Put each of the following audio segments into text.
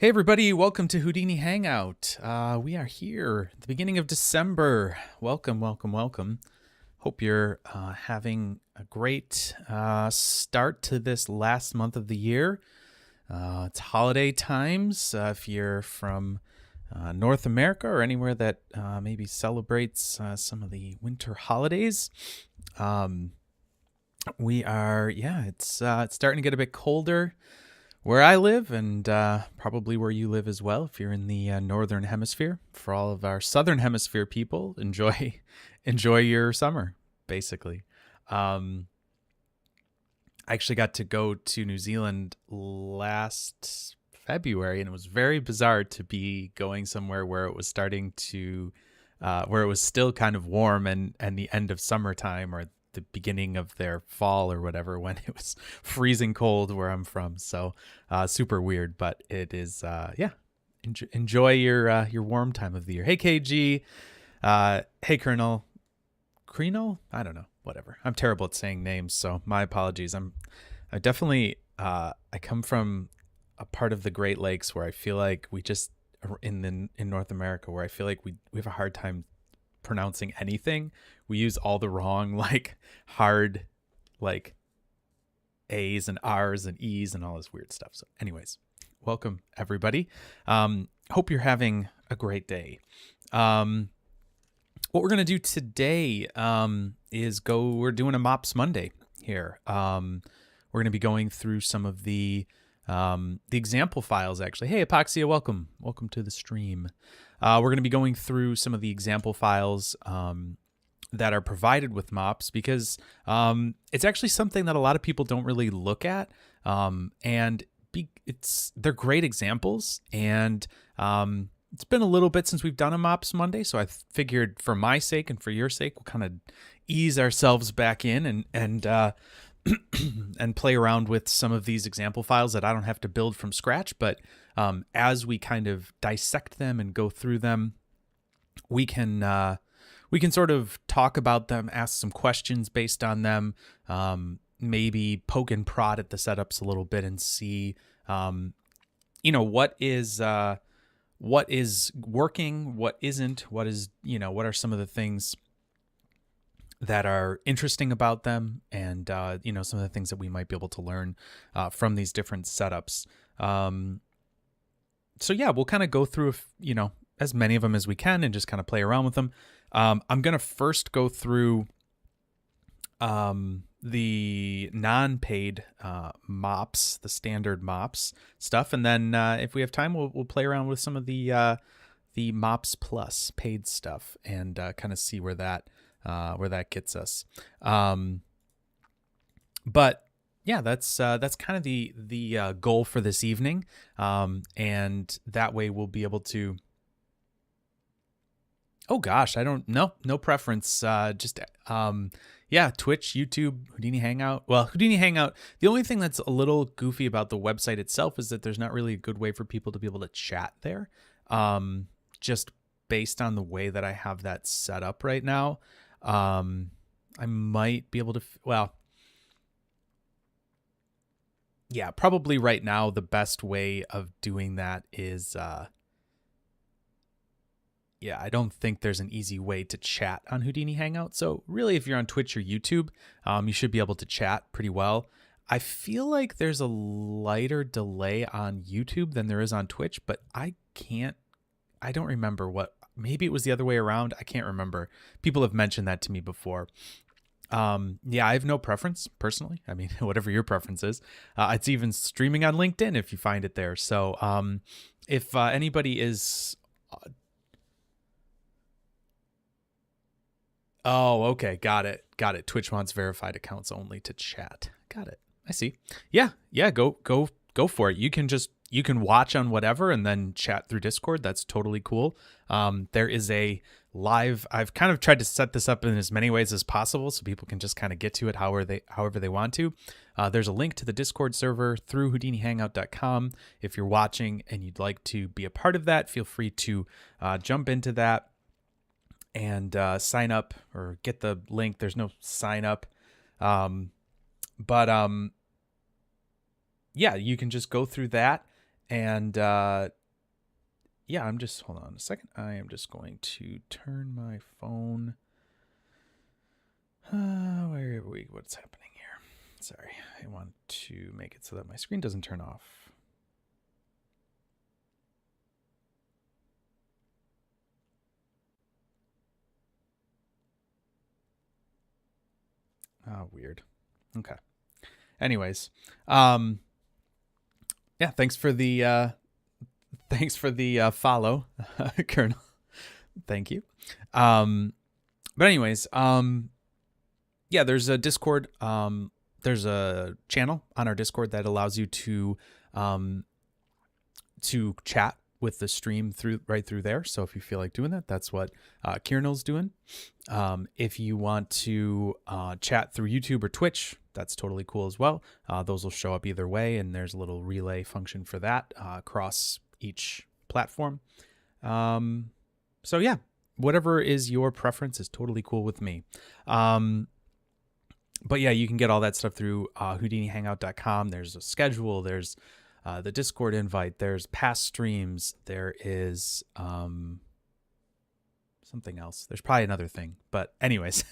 Hey everybody, welcome to Houdini Hangout. We are here at the beginning of December. Welcome, welcome, welcome. Hope you're having a great start to this last month of the year. It's holiday times. If you're from North America or anywhere that maybe celebrates some of the winter holidays, it's starting to get a bit colder where I live, and probably where you live as well if you're in the northern hemisphere. For all of our southern hemisphere people, enjoy your summer, basically. I actually got to go to New Zealand last February, and it was very bizarre to be going somewhere where it was starting to where it was still kind of warm and the end of summertime, or the beginning of their fall or whatever, when it was freezing cold where I'm from. So super weird, but it is enjoy your warm time of the year. Hey KG, hey Colonel Creno, I don't know, whatever. I'm terrible at saying names, so my apologies. I definitely I come from a part of the Great Lakes where I feel like we just in North America, where I feel like we have a hard time pronouncing anything. We use all the wrong hard A's and R's and E's and all this weird stuff. So anyways, welcome everybody. Hope you're having a great day. What we're going to do today we're doing a MOPs Monday here. We're going to be going through some of the example files, actually. Hey, Epoxia, welcome to the stream. We're going to be going through some of the example files that are provided with MOPs, because it's actually something that a lot of people don't really look at, and they're great examples, and it's been a little bit since we've done a MOPs Monday, so I figured for my sake and for your sake, we'll kind of ease ourselves back in and and play around with some of these example files that I don't have to build from scratch. But as we kind of dissect them and go through them, we can sort of talk about them, ask some questions based on them, maybe poke and prod at the setups a little bit and see, what is working, what isn't, what are some of the things that are interesting about them, and some of the things that we might be able to learn from these different setups. So yeah, we'll kind of go through as many of them as we can and just kind of play around with them. I'm gonna first go through the non-paid MOPs, the standard MOPs stuff, and then if we have time, we'll play around with some of the MOPs Plus paid stuff and kind of see where that gets us. But yeah, that's kind of the goal for this evening, and that way we'll be able to. Oh gosh, I don't know, no preference. Twitch, YouTube, Houdini Hangout. Well, Houdini Hangout. The only thing that's a little goofy about the website itself is that there's not really a good way for people to be able to chat there. Just based on the way that I have that set up right now. I might be able to, probably right now the best way of doing that is, I don't think there's an easy way to chat on Houdini Hangout. So really, if you're on Twitch or YouTube, you should be able to chat pretty well. I feel like there's a lighter delay on YouTube than there is on Twitch, but I don't remember maybe it was the other way around. I can't remember. People have mentioned that to me before. I have no preference personally. I mean, whatever your preference is. It's even streaming on LinkedIn if you find it there. So if anybody is... Oh, okay. Got it. Twitch wants verified accounts only to chat. Got it. I see. Yeah. Go for it. You can watch on whatever and then chat through Discord. That's totally cool. There is a live. I've kind of tried to set this up in as many ways as possible so people can just kind of get to it however they want to. There's a link to the Discord server through HoudiniHangout.com. If you're watching and you'd like to be a part of that, feel free to jump into that and sign up, or get the link. There's no sign up. You can just go through that And yeah, hold on a second. I am just going to turn my phone. Where are we? What's happening here? Sorry, I want to make it so that my screen doesn't turn off. Oh, weird. Okay. Anyways, yeah, thanks for the follow, Colonel. Thank you. But anyways, yeah, there's a Discord. There's a channel on our Discord that allows you to chat with the stream right through there. So if you feel like doing that, that's what Kiernel's doing. If you want to chat through YouTube or Twitch, that's totally cool as well. Those will show up either way, and there's a little relay function for that across each platform. So yeah, whatever is your preference is totally cool with me. But yeah, you can get all that stuff through HoudiniHangout.com. There's a schedule. There's the Discord invite. There's past streams. There is something else. There's probably another thing. But anyways,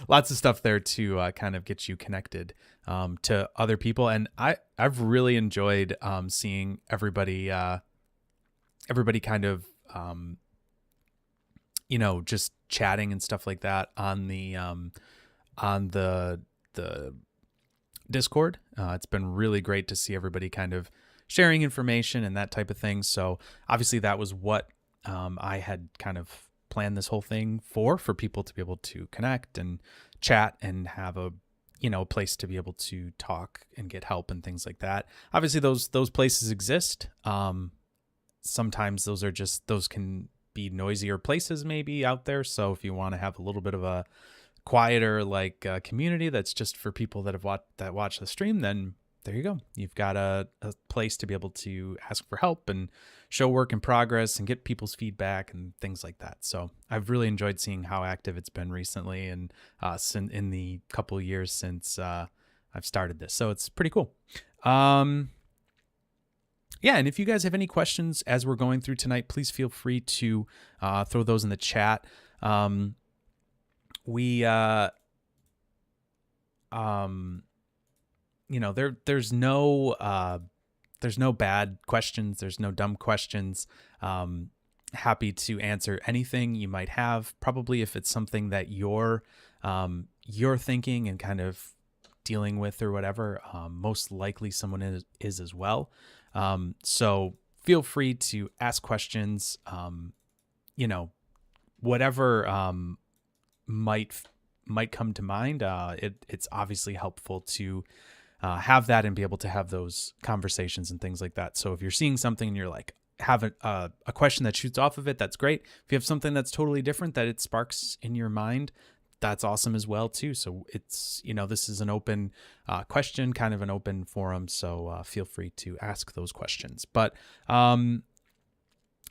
lots of stuff there to kind of get you connected to other people. And I've really enjoyed seeing everybody kind of just chatting and stuff like that on the Discord. It's been really great to see everybody kind of sharing information and that type of thing. So obviously that was what I had kind of planned this whole thing for people to be able to connect and chat and have a place to be able to talk and get help and things like that. Obviously those places exist. Sometimes those can be noisier places maybe out there. So if you want to have a little bit of a quieter community that's just for people that watch the stream, then there you go. You've got a place to be able to ask for help and show work in progress and get people's feedback and things like that. So I've really enjoyed seeing how active it's been recently and in the couple of years since I've started this. So it's pretty cool. Yeah, and if you guys have any questions as we're going through tonight, please feel free to throw those in the chat. There's no bad questions. There's no dumb questions. Happy to answer anything you might have. Probably if it's something that you're thinking and kind of dealing with or whatever, most likely someone is as well. So feel free to ask questions. Whatever might come to mind. It's obviously helpful to have that and be able to have those conversations and things like that. So if you're seeing something and you're like, have a question that shoots off of it, that's great. If you have something that's totally different that it sparks in your mind, that's awesome as well too. So it's, this is an open question, kind of an open forum. So feel free to ask those questions. But I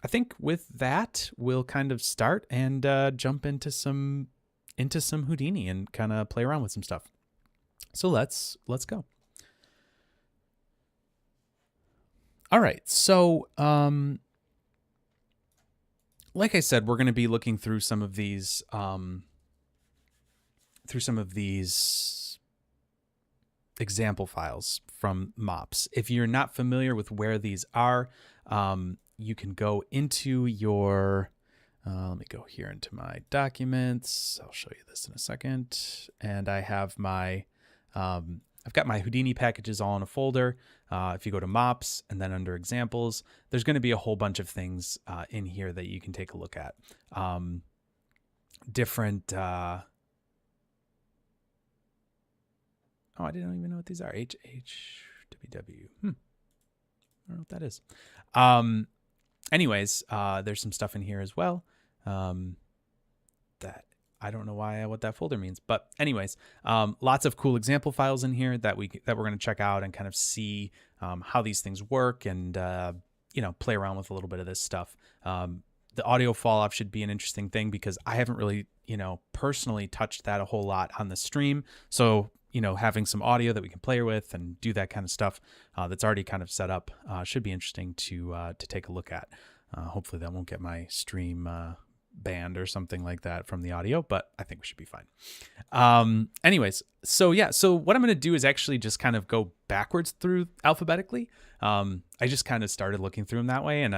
think with that, we'll kind of start and jump into some Houdini and kind of play around with some stuff. So let's go. All right. So, like I said, we're going to be looking through some of these, example files from MOPs. If you're not familiar with where these are, you can go into your, let me go here into my documents. I'll show you this in a second. And I have my, I've got my Houdini packages all in a folder. If you go to MOPs and then under examples, there's going to be a whole bunch of things in here that you can take a look at. Different, oh, I didn't even know what these are. HHWW. I don't know what that is. Anyways, there's some stuff in here as well that I don't know what that folder means. But anyways, lots of cool example files in here that we're going to check out and kind of see how these things work and play around with a little bit of this stuff. The audio fall off should be an interesting thing because I haven't really personally touched that a whole lot on the stream. So having some audio that we can play with and do that kind of stuff that's already kind of set up should be interesting to take a look at. Hopefully that won't get my stream banned or something like that from the audio, but I think we should be fine. Anyways, so what I'm going to do is actually just kind of go backwards through alphabetically. I just kind of started looking through them that way, and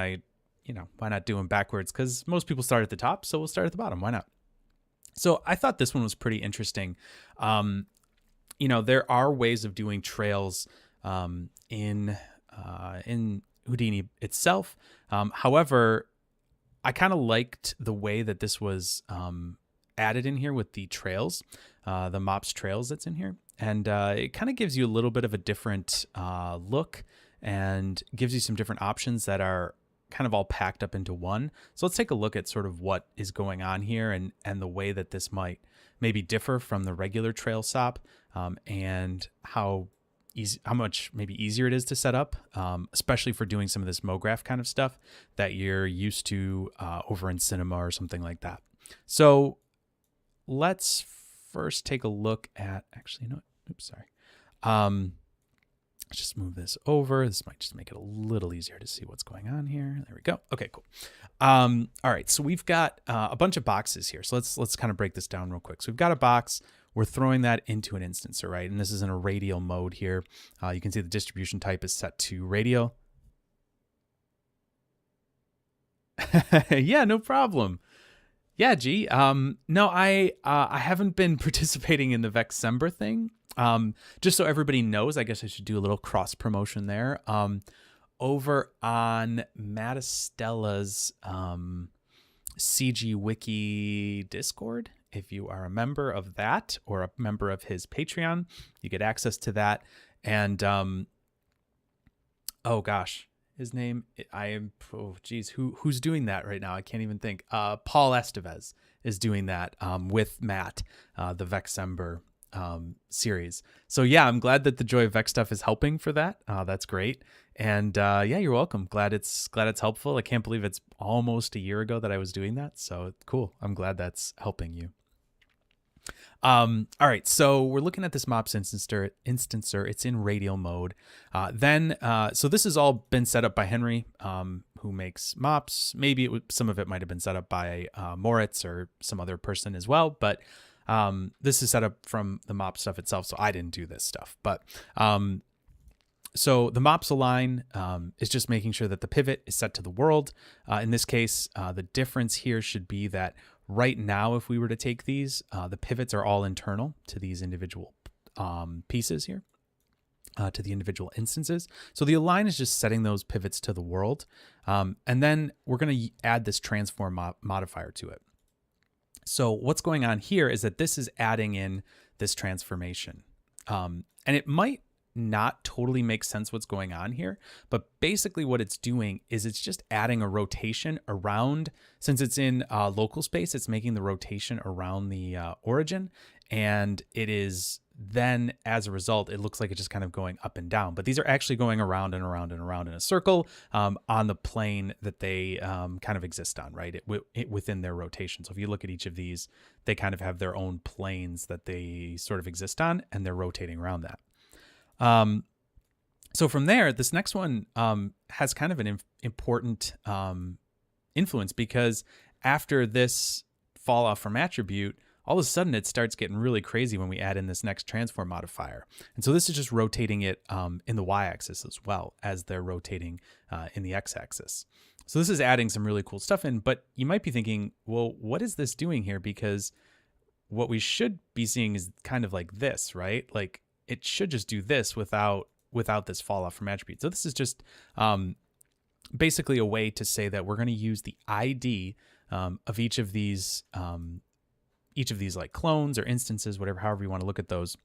why not do them backwards? Because most people start at the top, so we'll start at the bottom. Why not? So I thought this one was pretty interesting. There are ways of doing trails in Houdini itself. However, I kind of liked the way that this was added in here with the trails, the MOPs trails that's in here. And it kind of gives you a little bit of a different look and gives you some different options that are kind of all packed up into one. So let's take a look at sort of what is going on here and the way that this might maybe differ from the regular trail SOP, and how much maybe easier it is to set up, especially for doing some of this MoGraph kind of stuff that you're used to over in Cinema or something like that. So let's first take a look at, let's just move this over. This might just make it a little easier to see what's going on here. There we go. Okay, cool. All right, so we've got a bunch of boxes here. So let's kind of break this down real quick. So we've got a box. We're throwing that into an instancer, right? And this is in a radial mode here. You can see the distribution type is set to radial. Yeah, no problem. Yeah, G. No, I haven't been participating in the Vexember thing. Just so everybody knows, I guess I should do a little cross promotion there. Over on Matistella's CG Wiki Discord, if you are a member of that or a member of his Patreon, you get access to that. And oh gosh, his name, who's doing that right now? I can't even think. Paul Estevez is doing that with Matt, the Vexember series. So yeah, I'm glad that the Joy of Vex stuff is helping for that. That's great. And yeah, you're welcome. Glad it's helpful. I can't believe it's almost a year ago that I was doing that. So cool. I'm glad that's helping you. All right, so we're looking at this MOPs instancer. It's in radial mode. So this has all been set up by Henry, who makes MOPs. Maybe some of it might have been set up by Moritz or some other person as well, but this is set up from the MOP stuff itself, so I didn't do this stuff. But so the MOPs align is just making sure that the pivot is set to the world. In this case, the difference here should be that right now, if we were to take these, the pivots are all internal to these individual pieces here, to the individual instances. So the align is just setting those pivots to the world. And then we're going to add this transform modifier to it. So what's going on here is that this is adding in this transformation. And it might not totally make sense what's going on here, but basically what it's doing is it's just adding a rotation around, since it's in local space, it's making the rotation around the origin, and it is then, as a result, it looks like it's just kind of going up and down, but these are actually going around and around and around in a circle on the plane that they kind of exist on, right? Within their rotation. So if you look at each of these, they kind of have their own planes that they sort of exist on, and they're rotating around that. So from there, this next one has kind of an important influence, because after this fall off from attribute, all of a sudden it starts getting really crazy when we add in this next transform modifier. And so this is just rotating it in the y-axis as well as they're rotating in the x-axis. So this is adding some really cool stuff in, but you might be thinking, well, what is this doing here? Because what we should be seeing is kind of like this, right? Like it should just do this without this fall off from attribute. So this is just basically a way to say that we're going to use the ID of each of these like clones or instances, however you want to look at those.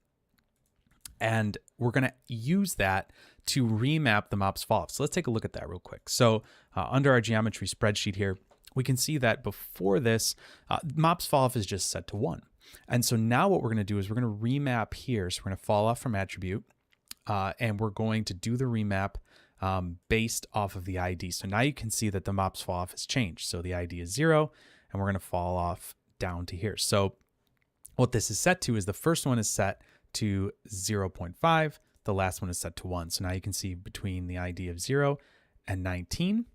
And we're going to use that to remap the MOPs fall off. So let's take a look at that real quick. So under our geometry spreadsheet here, we can see that before this, MOPs fall off is just set to 1. And so now what we're going to do is we're going to remap here. So we're going to fall off from attribute, and we're going to do the remap based off of the ID. So now you can see that the MOPs fall off has changed. So the ID is 0, and we're going to fall off down to here. So what this is set to is the first one is set to 0.5. The last one is set to 1. So now you can see between the ID of 0 and 19.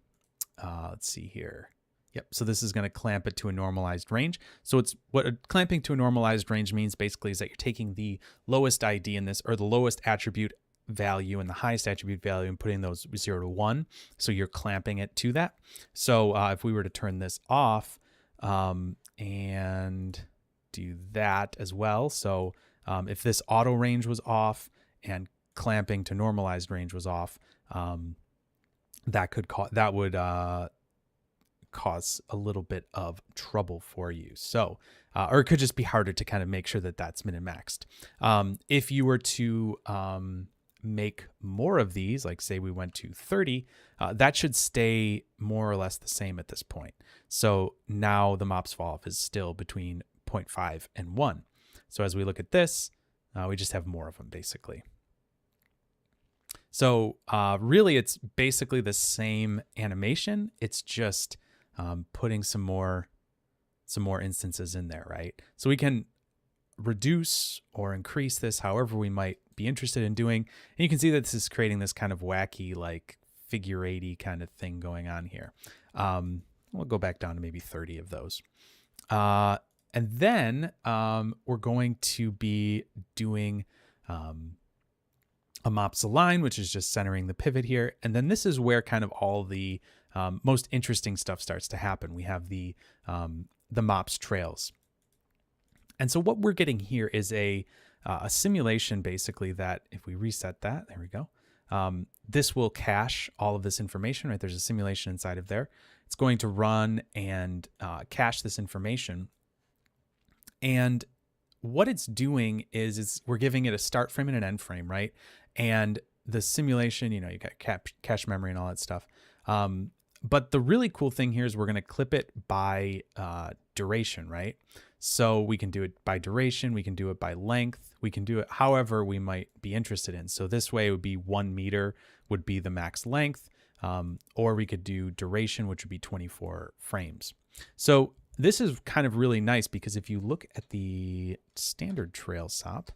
Let's see here. Yep. So this is going to clamp it to a normalized range. So it's what clamping to a normalized range means basically is that you're taking the lowest ID in this, or the lowest attribute value and the highest attribute value, and putting those 0 to 1. So you're clamping it to that. So if we were to turn this off and do that as well. So if this auto range was off and clamping to normalized range was off, that would cause a little bit of trouble for you. So, or it could just be harder to kind of make sure that that's min and maxed. If you were to make more of these, like say we went to 30, that should stay more or less the same at this point. So now the MOPs fall off is still between 0.5 and 1. So as we look at this, we just have more of them basically. So really it's basically the same animation. It's just putting some more instances in there, right? So we can reduce or increase this however we might be interested in doing. And you can see that this is creating this kind of wacky, like figure 80 kind of thing going on here. We'll go back down to maybe 30 of those. And then we're going to be doing a MOPs align, which is just centering the pivot here. And then this is where kind of all the most interesting stuff starts to happen. We have the MOPs trails. And so what we're getting here is a simulation basically that if we reset that, there we go. This will cache all of this information, right? There's a simulation inside of there. It's going to run and cache this information. And what it's doing is we're giving it a start frame and an end frame, right? And the simulation, you got cache memory and all that stuff. But the really cool thing here is we're going to clip it by duration, right? So we can do it by duration. We can do it by length. We can do it however we might be interested in. So this way it would be 1 meter would be the max length. Or we could do duration, which would be 24 frames. So this is kind of really nice because if you look at the standard trail SOP,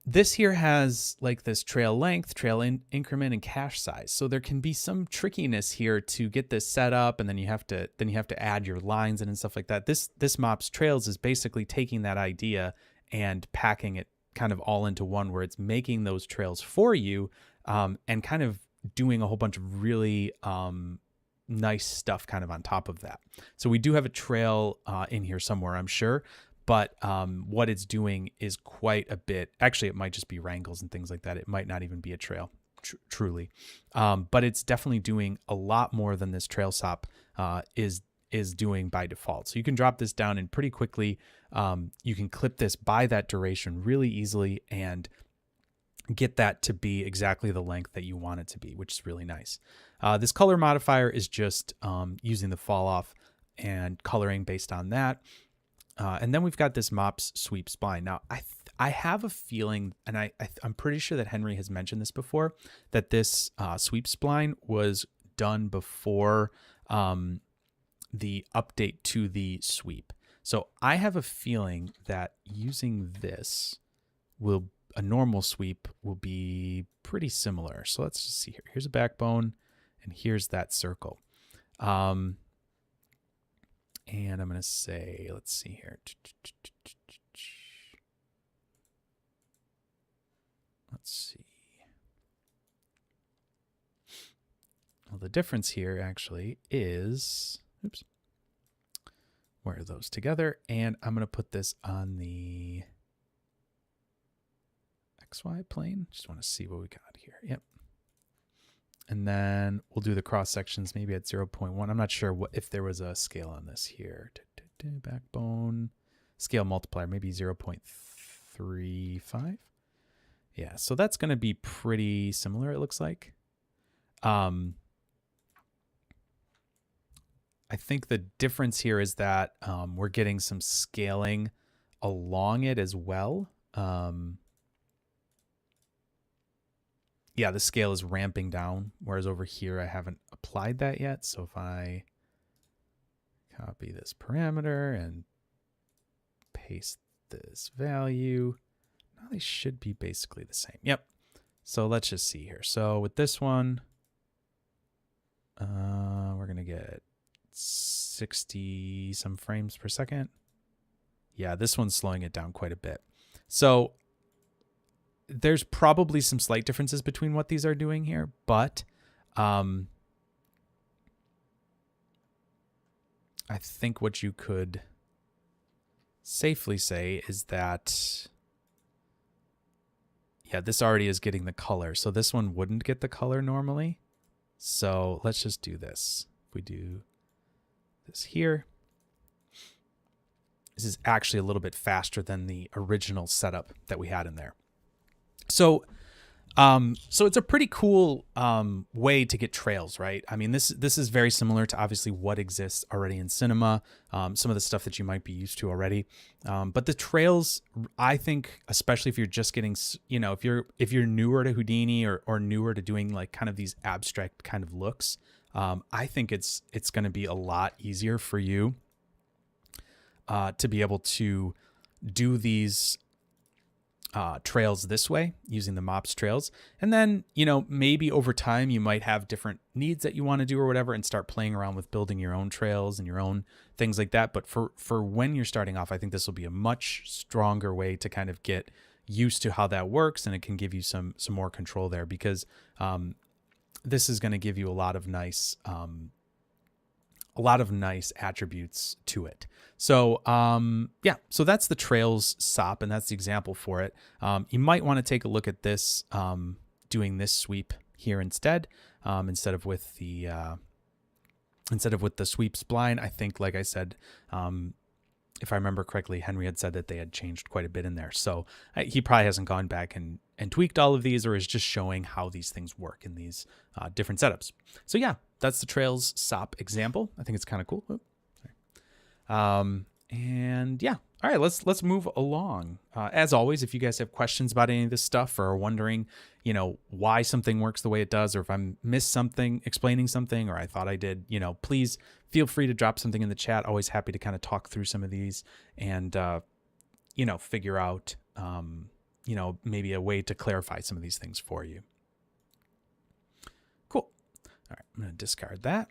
this here has like this trail length, trail increment, and cache size. So there can be some trickiness here to get this set up, and then you have to add your lines and stuff like that. This MOPs trails is basically taking that idea and packing it kind of all into one, where it's making those trails for you, and kind of doing a whole bunch of really nice stuff kind of on top of that. So we do have a trail in here somewhere, I'm sure. But what it's doing is quite a bit. Actually, it might just be wrangles and things like that. It might not even be a trail, truly. But it's definitely doing a lot more than this trail SOP is doing by default. So you can drop this down and pretty quickly. You can clip this by that duration really easily and get that to be exactly the length that you want it to be, which is really nice. This color modifier is just using the fall off and coloring based on that. And then we've got this MOPs sweep spline. Now, I have a feeling, and I'm pretty sure that Henry has mentioned this before, that this sweep spline was done before the update to the sweep. So I have a feeling that using this a normal sweep will be pretty similar. So let's just see here. Here's a backbone, and here's that circle. And I'm going to say, let's see here. Let's see. Well, the difference here actually is, oops, where are those together? And I'm going to put this on the XY plane. Just want to see what we got here. Yep. And then we'll do the cross sections maybe at 0.1. I'm not sure if there was a scale on this here. Backbone scale multiplier, maybe 0.35. Yeah, so that's going to be pretty similar, it looks like. I think the difference here is that we're getting some scaling along it as well. Yeah, the scale is ramping down, whereas over here I haven't applied that yet. So if I copy this parameter and paste this value. Now they should be basically the same. Yep. So let's just see here. So with this one, we're going to get 60 some frames per second. Yeah, this one's slowing it down quite a bit. So there's probably some slight differences between what these are doing here, but I think what you could safely say is that, yeah, this already is getting the color. So this one wouldn't get the color normally. So let's just do this. If we do this here, this is actually a little bit faster than the original setup that we had in there. So it's a pretty cool way to get trails, right? I mean, this is very similar to obviously what exists already in Cinema, some of the stuff that you might be used to already. But the trails, I think, especially if you're just getting, if you're newer to Houdini or newer to doing like kind of these abstract kind of looks, I think it's going to be a lot easier for you to be able to do these trails this way using the MOPs trails. And then, maybe over time you might have different needs that you want to do or whatever and start playing around with building your own trails and your own things like that. But for when you're starting off, I think this will be a much stronger way to kind of get used to how that works. And it can give you some more control there because this is going to give you a lot of nice attributes to it. So so that's the trails SOP, and that's the example for it. You might want to take a look at this, doing this sweep here instead of with the sweep spline. I think, like I said, if I remember correctly, Henry had said that they had changed quite a bit in there. So he probably hasn't gone back and tweaked all of these, or is just showing how these things work in these different setups. So yeah, that's the Trails SOP example. I think it's kind of cool. And yeah, all right, let's move along. As always, if you guys have questions about any of this stuff or are wondering, why something works the way it does, or if I missed something, explaining something, or I thought I did, please feel free to drop something in the chat. Always happy to kind of talk through some of these and, figure out, maybe a way to clarify some of these things for you. Cool. All right, I'm going to discard that.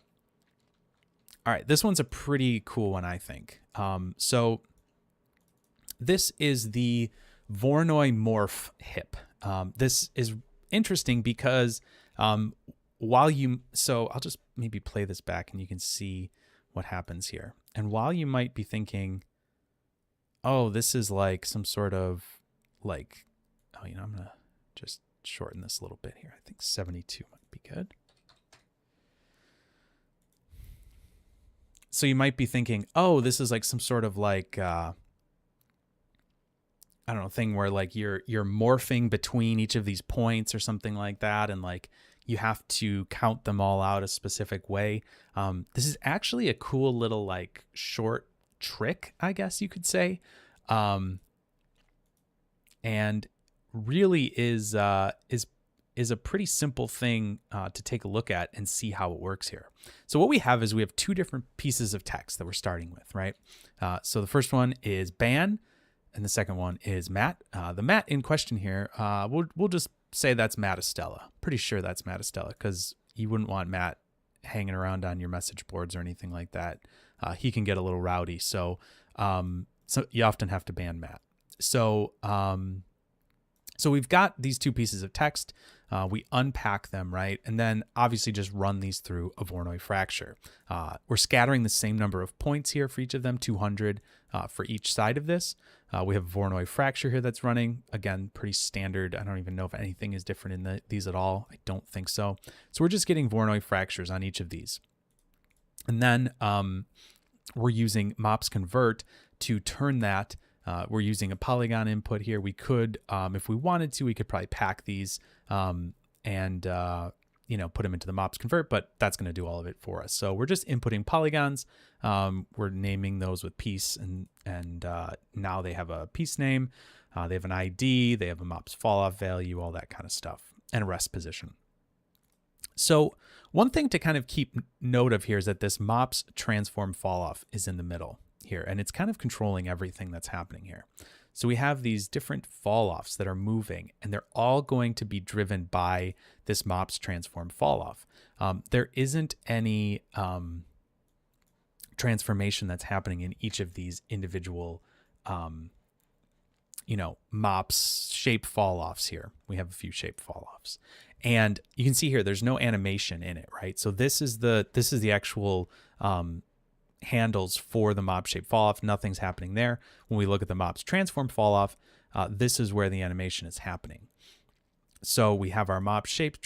All right, this one's a pretty cool one, I think. So this is the Voronoi morph hip. This is interesting because so I'll just maybe play this back and you can see what happens here. And while you might be thinking, oh, this is like some sort of like, I'm going to just shorten this a little bit here. I think 72 might be good. So you might be thinking, oh, this is like some sort of like, thing where like you're morphing between each of these points or something like that. And like you have to count them all out a specific way. This is actually a cool little like short trick, I guess you could say. And really is a pretty simple thing to take a look at and see how it works here. So what we have is we have two different pieces of text that we're starting with, right? So the first one is ban, and the second one is Matt. The Matt in question here, we'll just say that's Matt Estella. Pretty sure that's Matt Estella because you wouldn't want Matt hanging around on your message boards or anything like that. He can get a little rowdy, so you often have to ban Matt. So we've got these two pieces of text. We unpack them, right? And then obviously just run these through a Voronoi fracture. We're scattering the same number of points here for each of them, 200 for each side of this. We have a Voronoi fracture here that's running. Again, pretty standard. I don't even know if anything is different in these at all. I don't think so. So we're just getting Voronoi fractures on each of these. And then we're using MOPs convert to turn that. We're using a polygon input here. We could, if we wanted to, we could probably pack these and put them into the MOPs convert, but that's going to do all of it for us. So we're just inputting polygons. We're naming those with piece, and now they have a piece name. They have an ID. They have a MOPs falloff value, all that kind of stuff, and a rest position. So one thing to kind of keep note of here is that this MOPs transform falloff is in the middle here, and it's kind of controlling everything that's happening here. So we have these different fall offs that are moving, and they're all going to be driven by this MOPS transform fall off. There isn't any transformation that's happening in each of these individual MOPS shape fall offs here. We have a few shape fall offs, and you can see here there's no animation in it, right? So this is the actual handles for the MOPS shape fall off. Nothing's happening there. When we look at the MOPS transform fall off, this is where the animation is happening. So we have our MOPS shape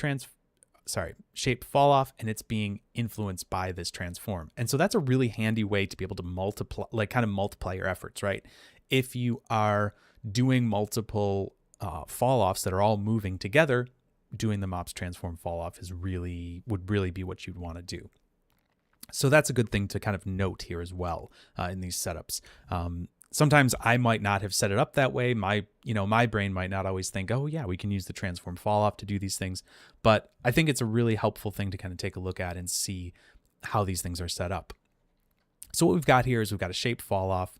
fall off, and it's being influenced by this transform. And so that's a really handy way to be able to multiply your efforts, right? If you are doing multiple fall offs that are all moving together, doing the MOPS transform fall off would really be what you'd want to do. So that's a good thing to kind of note here as well in these setups. Sometimes I might not have set it up that way. My brain might not always think, oh yeah, we can use the transform fall off to do these things. But I think it's a really helpful thing to kind of take a look at and see how these things are set up. So what we've got here is we've got a shape fall off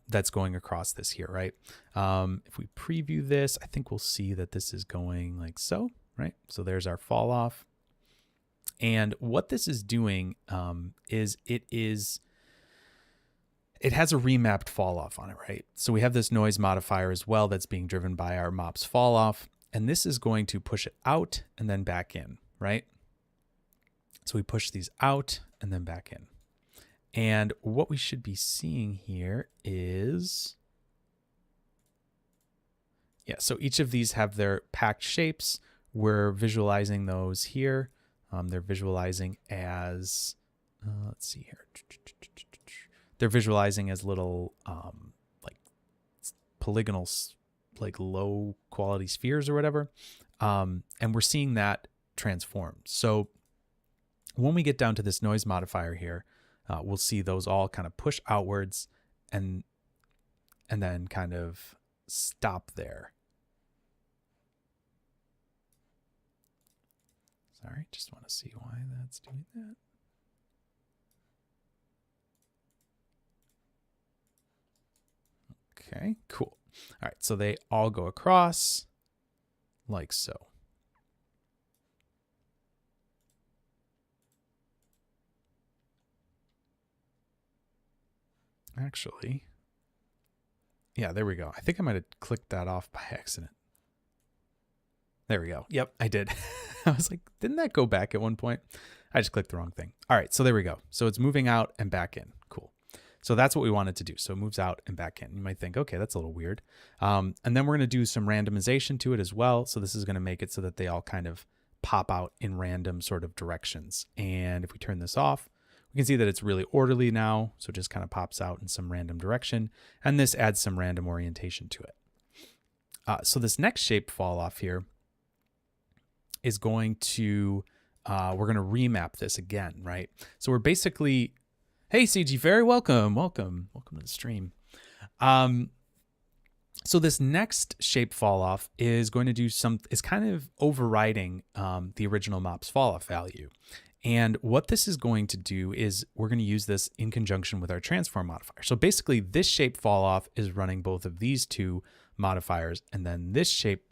that's going across this here, right? If we preview this, I think we'll see that this is going like so, right? So there's our fall off. And what this is doing is it has a remapped fall off on it, right? So we have this noise modifier as well that's being driven by our MOPS fall off. And this is going to push it out and then back in, right? So we push these out and then back in. And what we should be seeing here is, so each of these have their packed shapes. We're visualizing those here. They're visualizing as, let's see here. They're visualizing as little like polygonal, like low quality spheres or whatever. And we're seeing that transform. So when we get down to this noise modifier here, we'll see those all kind of push outwards and then kind of stop there. Sorry, just want to see why that's doing that. Okay, cool. All right, so they all go across like so. Actually, yeah, there we go. I think I might have clicked that off by accident. There we go. Yep, I did. I was like, didn't that go back at one point? I just clicked the wrong thing. All right, so there we go. So it's moving out and back in. Cool. So that's what we wanted to do. So it moves out and back in. You might think, okay, that's a little weird. And then we're going to do some randomization to it as well. So this is going to make it so that they all kind of pop out in random sort of directions. And if we turn this off, we can see that it's really orderly now. So it just kind of pops out in some random direction. And this adds some random orientation to it. So this next shape fall off here is going to, we're going to remap this again, right? So we're basically, hey, CG Fairy, welcome to the stream. So this next shape fall off is going to do is kind of overriding the original MOPS fall off value. And what this is going to do is we're going to use this in conjunction with our transform modifier. So basically this shape fall off is running both of these two modifiers, and then this shape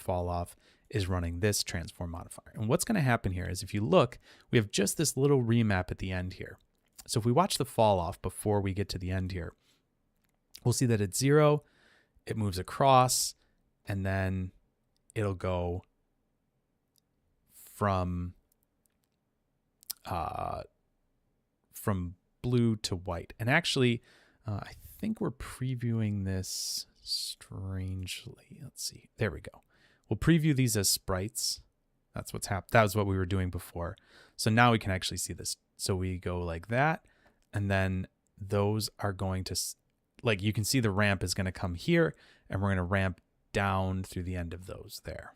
fall off is running this transform modifier. And what's going to happen here is if you look, we have just this little remap at the end here. So if we watch the fall off before we get to the end here, we'll see that it's 0, it moves across, and then it'll go from blue to white. And actually, I think we're previewing this strangely. Let's see. There we go. We'll preview these as sprites. That's what's happened. That was what we were doing before. So now we can actually see this. So we go like that, and then those are going to, like, you can see the ramp is going to come here, and we're going to ramp down through the end of those there.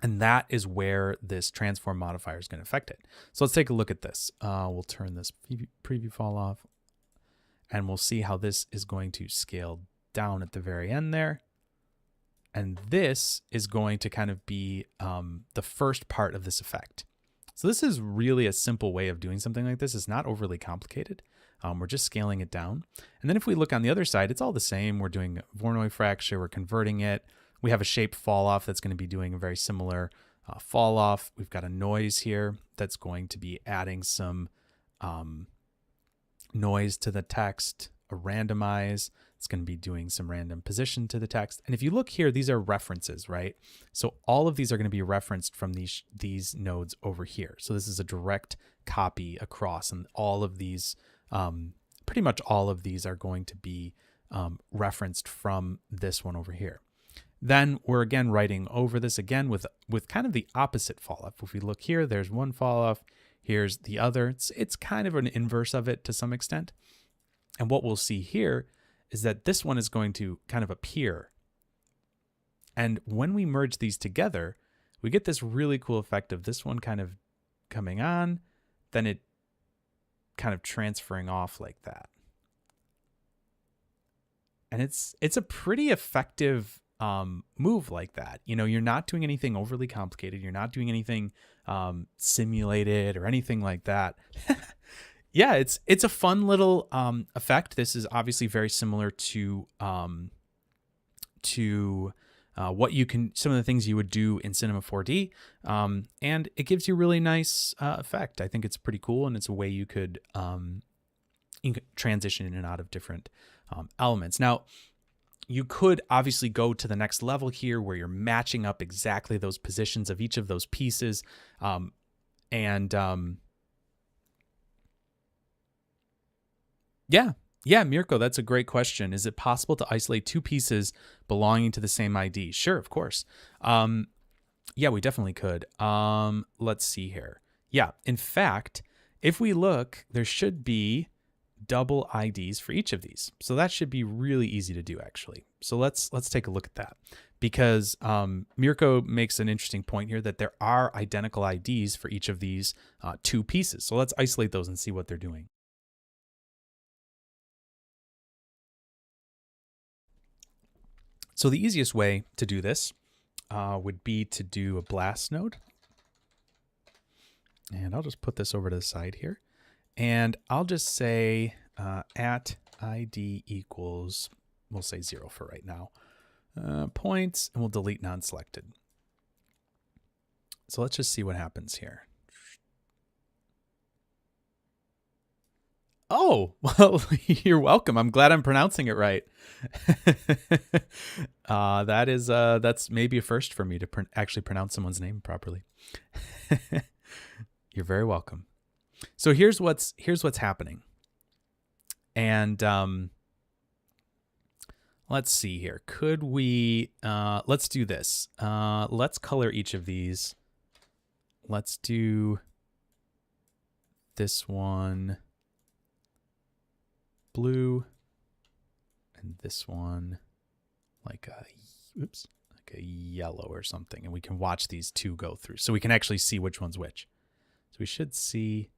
And that is where this transform modifier is going to affect it. So let's take a look at this. We'll turn this preview fall off, and we'll see how this is going to scale down at the very end there. And this is going to kind of be the first part of this effect. So this is really a simple way of doing something like this. It's not overly complicated. We're just scaling it down. And then if we look on the other side, it's all the same. We're doing Voronoi fracture. We're converting it. We have a shape fall off that's going to be doing a very similar fall off. We've got a noise here that's going to be adding some noise to the text, a randomize. It's going to be doing some random position to the text. And if you look here, these are references, right? So all of these are going to be referenced from these nodes over here. So this is a direct copy across, and all of these, pretty much all of these are going to be referenced from this one over here. Then we're again writing over this again with kind of the opposite fall off. If we look here, there's one fall off. Here's the other. It's kind of an inverse of it to some extent. And what we'll see here is that this one is going to kind of appear. And when we merge these together, we get this really cool effect of this one kind of coming on, then it kind of transferring off like that. And it's a pretty effective move like that. You know, you're not doing anything overly complicated. You're not doing anything simulated or anything like that. Yeah, it's a fun little effect. This is obviously very similar to what you can, some of the things you would do in Cinema 4D, and it gives you a really nice effect. I think it's pretty cool, and it's a way you could transition in and out of different elements. Now, you could obviously go to the next level here where you're matching up exactly those positions of each of those pieces, Yeah, Mirko, that's a great question. Is it possible to isolate two pieces belonging to the same ID? Sure, of course. Yeah, we definitely could. Let's see here. Yeah, in fact, if we look, there should be double IDs for each of these. So that should be really easy to do, actually. So let's take a look at that, because Mirko makes an interesting point here that there are identical IDs for each of these two pieces. So let's isolate those and see what they're doing. So the easiest way to do this would be to do a blast node. And I'll just put this over to the side here. And I'll just say at ID equals, we'll say 0 for right now, points, and we'll delete non-selected. So let's just see what happens here. Oh, well, you're welcome. I'm glad I'm pronouncing it right. That's maybe a first for me to actually pronounce someone's name properly. You're very welcome. So here's what's happening. And let's see here. Could we let's do this. Let's color each of these. Let's do this one blue, and this one like a yellow or something, and we can watch these two go through, so we can actually see which one's which. So we should see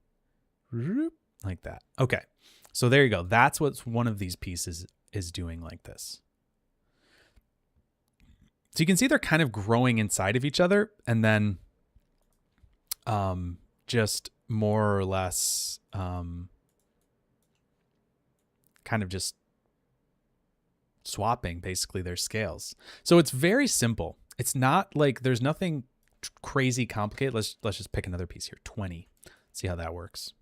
like that. Okay, so there you go. That's what one of these pieces is doing like this. So you can see they're kind of growing inside of each other, and then just more or less kind of just swapping basically their scales. So it's very simple. It's not like there's nothing crazy complicated. Let's just pick another piece here, 20. See how that works.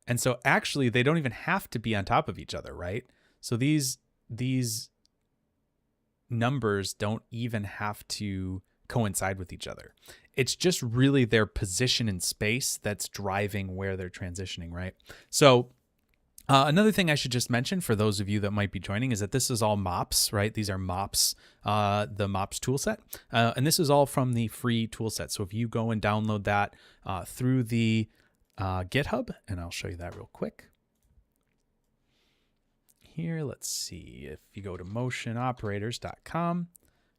And so actually they don't even have to be on top of each other, right? So these numbers don't even have to coincide with each other. It's just really their position in space that's driving where they're transitioning, right? So another thing I should just mention for those of you that might be joining is that this is all MOPs, right? These are MOPs, the MOPs toolset. And this is all from the free toolset. So if you go and download that through the GitHub, and I'll show you that real quick. Here, let's see. If you go to motionoperators.com,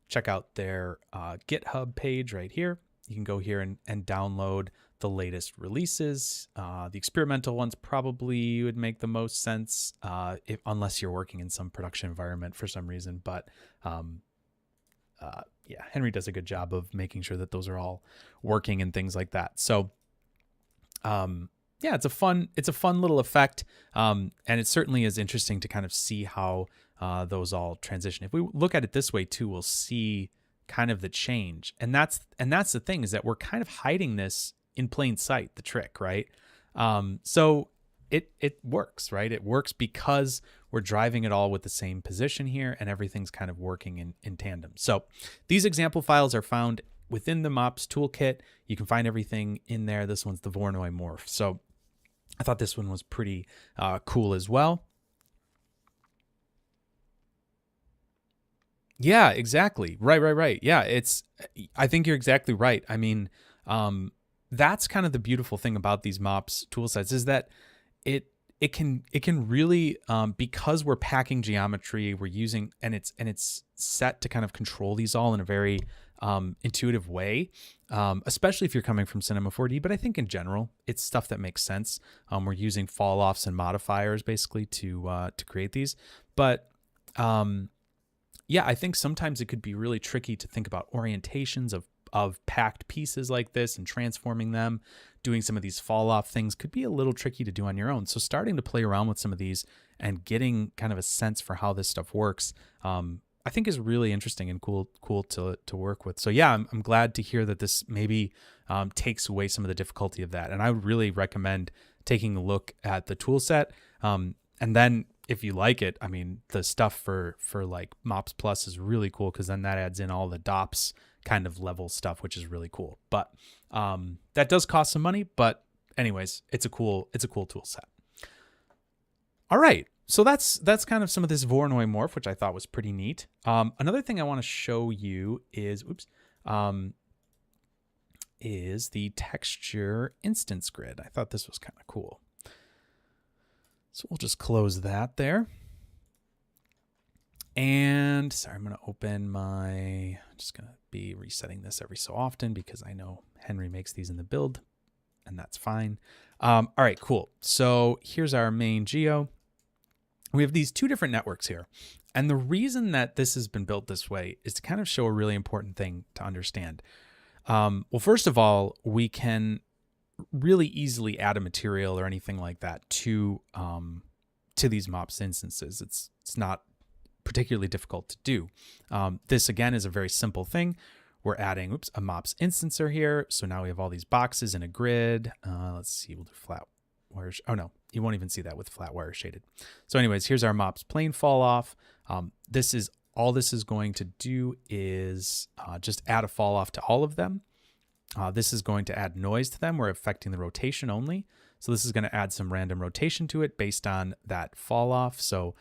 check out their GitHub page right here. You can go here and download the latest releases. The experimental ones probably would make the most sense unless you're working in some production environment for some reason. But yeah, Henry does a good job of making sure that those are all working and things like that. So yeah, it's a fun little effect. And it certainly is interesting to kind of see how those all transition. If we look at it this way too, we'll see kind of the change. And that's the thing, is that we're kind of hiding this in plain sight, the trick, right? So it works, right? It works because we're driving it all with the same position here, and everything's kind of working in tandem. So these example files are found within the MOPS toolkit. You can find everything in there. This one's the Voronoi morph. So I thought this one was pretty cool as well. Yeah, exactly. Right. Yeah, I think you're exactly right. I mean, that's kind of the beautiful thing about these MOPS tool sets, is that it can really, because we're packing geometry, we're using, and it's set to kind of control these all in a very intuitive way, especially if you're coming from Cinema 4D. But I think in general, it's stuff that makes sense. We're using fall offs and modifiers basically to create these. But yeah, I think sometimes it could be really tricky to think about orientations of packed pieces like this and transforming them. Doing some of these fall off things could be a little tricky to do on your own. So starting to play around with some of these and getting kind of a sense for how this stuff works, I think is really interesting and cool to work with. So yeah, I'm glad to hear that this maybe takes away some of the difficulty of that. And I would really recommend taking a look at the tool set. And then if you like it, I mean, the stuff for like MOPS Plus is really cool, because then that adds in all the DOPS kind of level stuff, which is really cool. But that does cost some money, but anyways, it's a cool tool set. All right, so that's kind of some of this Voronoi morph, which I thought was pretty neat. Another thing I want to show you is the texture instance grid. I thought this was kind of cool. So we'll just close that there. And sorry, I'm going to open I'm just going to be resetting this every so often, because I know Henry makes these in the build, and that's fine. All right, cool. So here's our main geo. We have these two different networks here. And the reason that this has been built this way is to kind of show a really important thing to understand. Well, first of all, we can really easily add a material or anything like that to these MOPS instances. It's not particularly difficult to do. This again is a very simple thing. We're adding a MOPS instancer here. So now we have all these boxes in a grid. Let's see, we'll do flat wire. Oh no, you won't even see that with flat wire shaded. So anyways, here's our MOPS plane fall off. This is going to do is just add a fall off to all of them. This is going to add noise to them. We're affecting the rotation only. So this is going to add some random rotation to it based on that fall off. So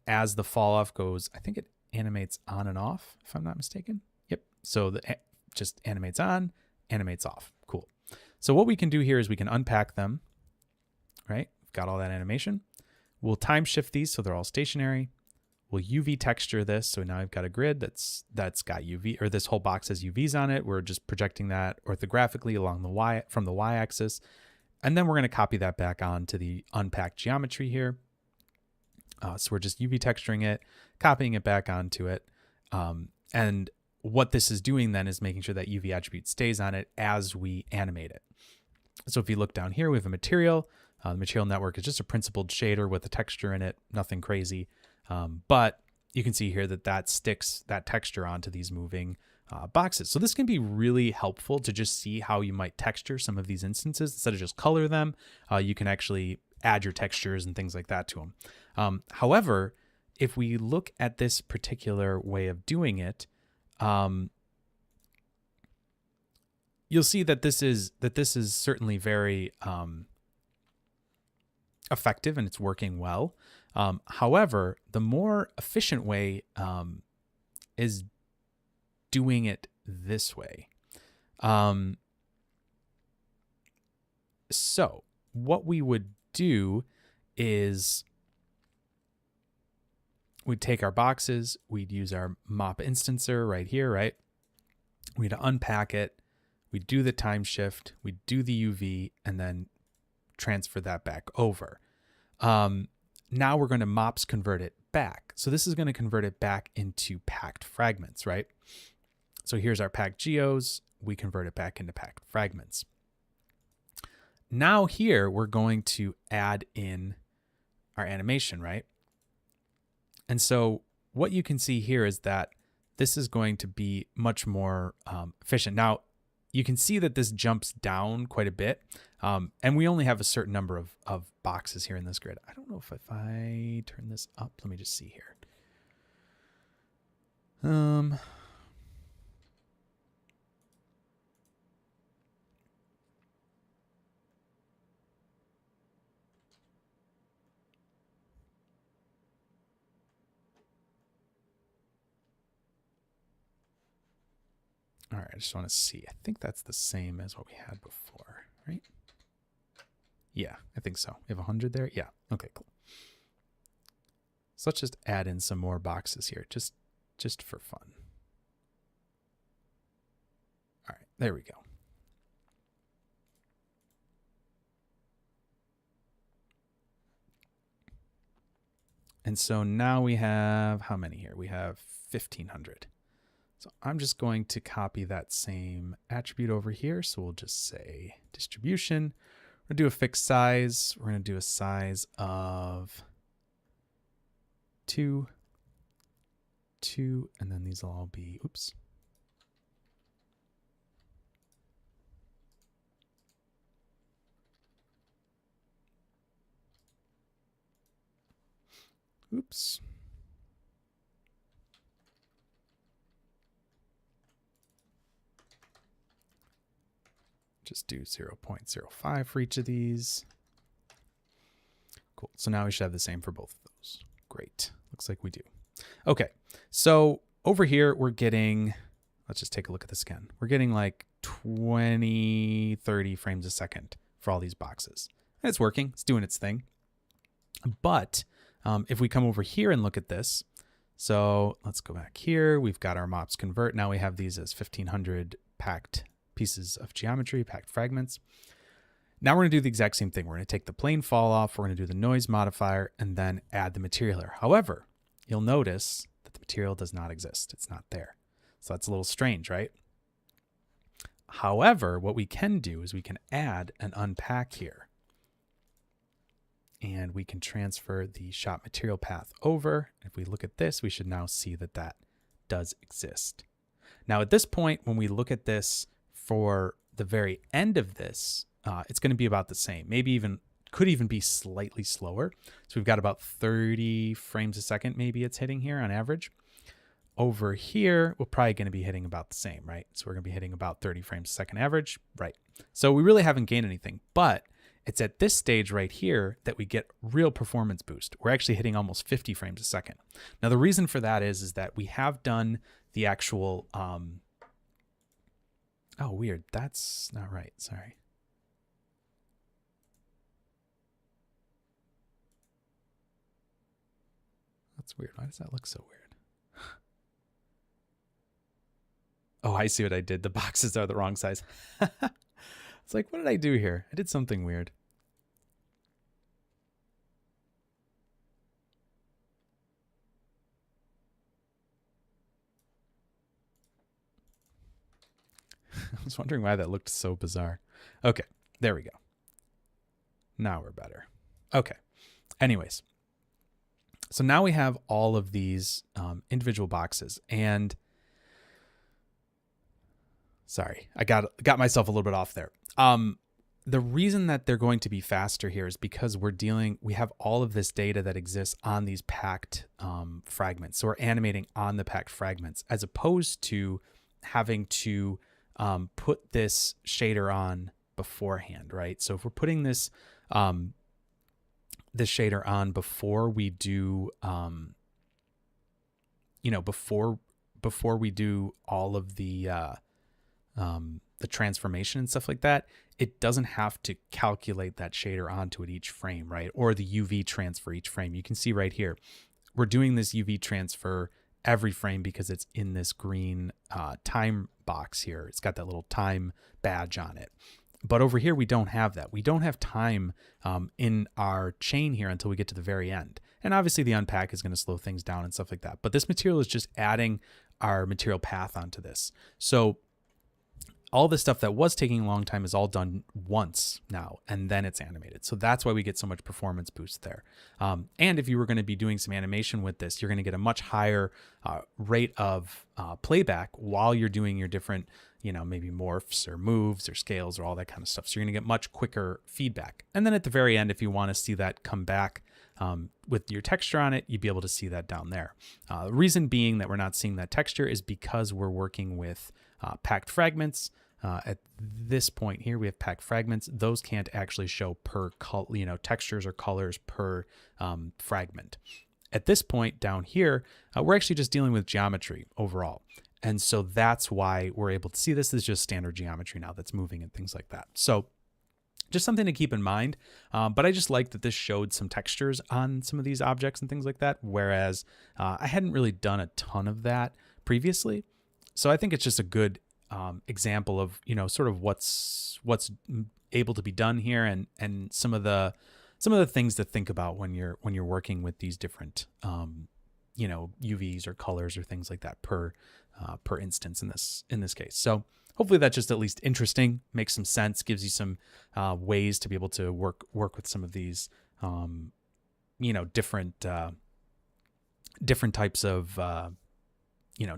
as the fall off goes, I think it animates on and off, if I'm not mistaken. Yep. So just animates on, animates off. Cool. So what we can do here is we can unpack them, right? We've got all that animation. We'll time shift these so they're all stationary. We'll UV texture this. So now I've got a grid that's got UV, or this whole box has UVs on it. We're just projecting that orthographically along from the Y-axis. And then we're going to copy that back onto the unpacked geometry here. So we're just UV texturing it, copying it back onto it. And what this is doing then is making sure that UV attribute stays on it as we animate it. So if you look down here, we have a material. The material network is just a principled shader with a texture in it, nothing crazy. But you can see here that sticks that texture onto these moving boxes. So this can be really helpful to just see how you might texture some of these instances. Instead of just color them, you can actually add your textures and things like that to them. However, if we look at this particular way of doing it, you'll see that this is certainly very effective, and it's working well. However, the more efficient way is doing it this way. So what we would do is we'd take our boxes, we'd use our mop instancer right here, right? We'd unpack it, we'd do the time shift, we'd do the UV, and then transfer that back over. Now we're going to MOPS convert it back. So this is going to convert it back into packed fragments, right? So here's our packed geos. We convert it back into packed fragments. now here we're going to add in our animation, right? And so what you can see here is that this is going to be much more efficient. Now, you can see that this jumps down quite a bit, and we only have a certain number of boxes here in this grid. I don't know if I turn this up, let me just see here. All right, I just want to see. I think that's the same as what we had before, right? Yeah, I think so. We have 100 there? Yeah, okay, cool. So let's just add in some more boxes here, just for fun. All right, there we go. And so now we have, how many here? We have 1,500. So I'm just going to copy that same attribute over here. So we'll just say distribution. We're going to do a fixed size. We're going to do a size of 2, 2, and then these will all be, oops. Oops. Just do 0.05 for each of these. Cool. So now we should have the same for both of those. Great. Looks like we do. Okay. So over here, we're getting, let's just take a look at this again. We're getting like 20, 30 frames a second for all these boxes. And it's working. It's doing its thing. But if we come over here and look at this, so let's go back here. We've got our MOPs convert. Now we have these as 1,500 packed pieces of geometry, packed fragments. Now we're going to do the exact same thing. We're going to take the plane fall off. We're going to do the noise modifier and then add the material here. However, you'll notice that the material does not exist. It's not there. So that's a little strange, right? However, what we can do is we can add an unpack here. And we can transfer the shot material path over. If we look at this, we should now see that that does exist. Now at this point, when we look at this for the very end of this, it's going to be about the same. Maybe even, could even be slightly slower. So we've got about 30 frames a second, maybe it's hitting here on average. Over here, we're probably going to be hitting about the same, right? So we're going to be hitting about 30 frames a second average, right? So we really haven't gained anything, but it's at this stage right here that we get real performance boost. We're actually hitting almost 50 frames a second. Now, the reason for that is that we have done the actual, oh, weird. That's not right. Sorry. That's weird. Why does that look so weird? Oh, I see what I did. The boxes are the wrong size. It's like, what did I do here? I did something weird. I was wondering why that looked so bizarre. Okay, there we go. Now we're better. Okay, anyways. So now we have all of these individual boxes, and sorry, I got myself a little bit off there. The reason that they're going to be faster here is because we have all of this data that exists on these packed fragments. So we're animating on the packed fragments as opposed to having to put this shader on beforehand, right? So if we're putting this this shader on before we do, before we do all of the transformation and stuff like that, it doesn't have to calculate that shader onto it each frame, right? Or the UV transfer each frame. You can see right here, we're doing this UV transfer every frame because it's in this green time box here. It's got that little time badge on it. But over here, we don't have that. We don't have time in our chain here until we get to the very end. And obviously the unpack is going to slow things down and stuff like that. But this material is just adding our material path onto this. So all the stuff that was taking a long time is all done once now, and then it's animated. So that's why we get so much performance boost there. And if you were going to be doing some animation with this, you're going to get a much higher rate of playback while you're doing your different, maybe morphs or moves or scales or all that kind of stuff. So you're going to get much quicker feedback. And then at the very end, if you want to see that come back with your texture on it, you'd be able to see that down there. The reason being that we're not seeing that texture is because we're working with packed fragments. At this point here, we have packed fragments. Those can't actually show per textures or colors per fragment. At this point down here, we're actually just dealing with geometry overall. And so that's why we're able to see this. This is just standard geometry now that's moving and things like that. So just something to keep in mind. But I just like that this showed some textures on some of these objects and things like that, whereas I hadn't really done a ton of that previously. So I think it's just a good example of, sort of what's able to be done here, and some of the things to think about when you're working with these different UVs or colors or things like that per instance in this case. So hopefully that's just at least interesting, makes some sense, gives you some ways to be able to work with some of these different types of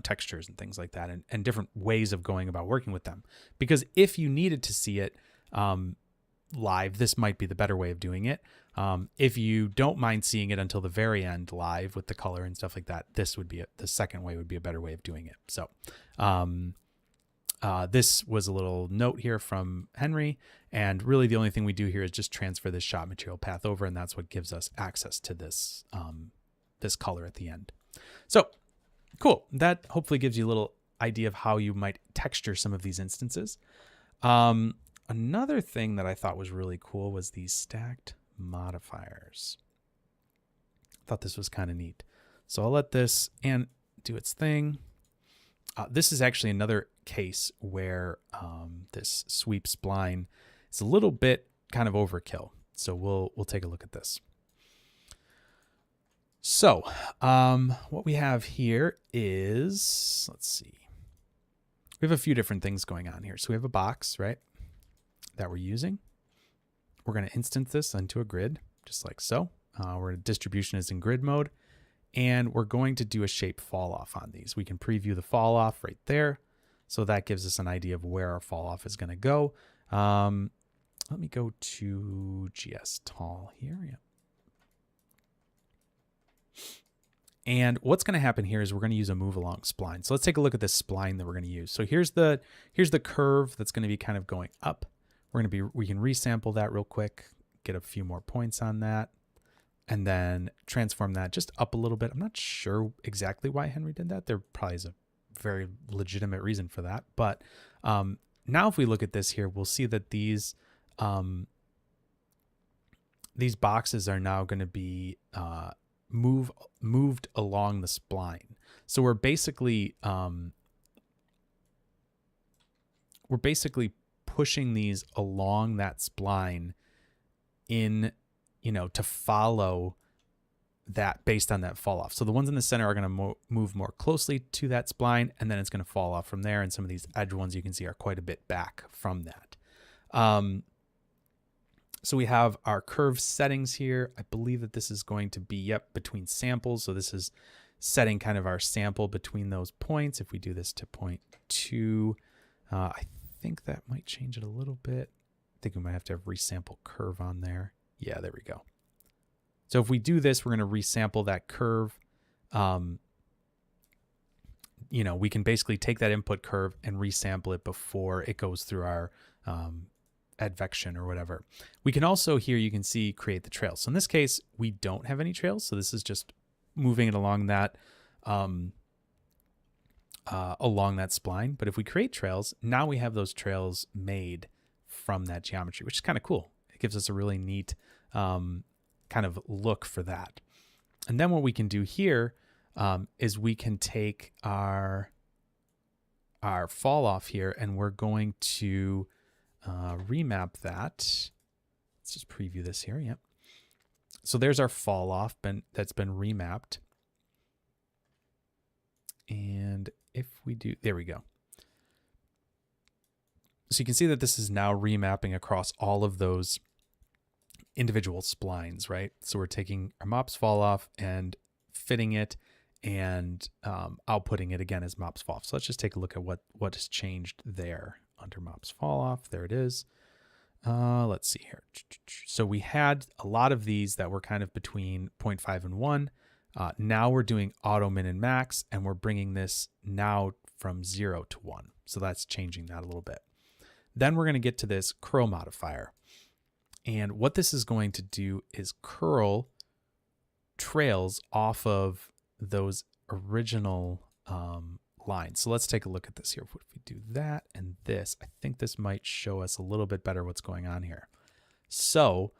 textures and things like that, and different ways of going about working with them. Because if you needed to see it live, this might be the better way of doing it. If you don't mind seeing it until the very end live with the color and stuff like that, this would be the second way would be a better way of doing it. So this was a little note here from Henry, and really the only thing we do here is just transfer this shot material path over, and that's what gives us access to this this color at the end. So cool. That hopefully gives you a little idea of how you might texture some of these instances. Another thing that I thought was really cool was these stacked modifiers. I thought this was kind of neat. So I'll let this and do its thing. This is actually another case where this sweep spline is a little bit kind of overkill. So we'll take a look at this. So what we have here is, let's see, we have a few different things going on here. So we have a box, right, that we're using. We're going to instance this into a grid, just like so. Our distribution is in grid mode, and we're going to do a shape fall off on these. We can preview the fall off right there. So that gives us an idea of where our fall off is going to go. Let me go to GS tall here. Yeah. And what's going to happen here is we're going to use a move along spline. So let's take a look at this spline that we're going to use. So here's the curve that's going to be kind of going up. We can resample that real quick, get a few more points on that, and then transform that just up a little bit. I'm not sure exactly why Henry did that. There probably is a very legitimate reason for that. But now if we look at this here, we'll see that these boxes are now going to be moved along the spline. So we're basically pushing these along that spline in, to follow that based on that fall off. So the ones in the center are going to move more closely to that spline, and then it's going to fall off from there. And some of these edge ones you can see are quite a bit back from that. So we have our curve settings here. I believe that this is going to be, between samples. So this is setting kind of our sample between those points. If we do this to 0.2, I think that might change it a little bit. I think we might have to have resample curve on there. Yeah, there we go. So if we do this, we're going to resample that curve. We can basically take that input curve and resample it before it goes through our advection or whatever. We can also, here you can see, create the trails. So in this case, we don't have any trails. So this is just moving it along that spline. But if we create trails, now we have those trails made from that geometry, which is kind of cool. It gives us a really neat kind of look for that. And then what we can do here is we can take our fall off here, and we're going to remap that. Let's just preview this here. Yep. So there's our fall off that's been remapped. And if we do, there we go. So you can see that this is now remapping across all of those individual splines, right? So we're taking our MOPS fall off and fitting it and outputting it again as MOPS fall off. So let's just take a look at what has changed there under MOPS fall off. There it is. Let's see here. So we had a lot of these that were kind of between 0.5 and 1. Now we're doing auto min and max, and we're bringing this now from 0 to 1. So that's changing that a little bit. Then we're going to get to this curl modifier. And what this is going to do is curl trails off of those original lines. So let's take a look at this here. If we do that and this, I think this might show us a little bit better what's going on here. So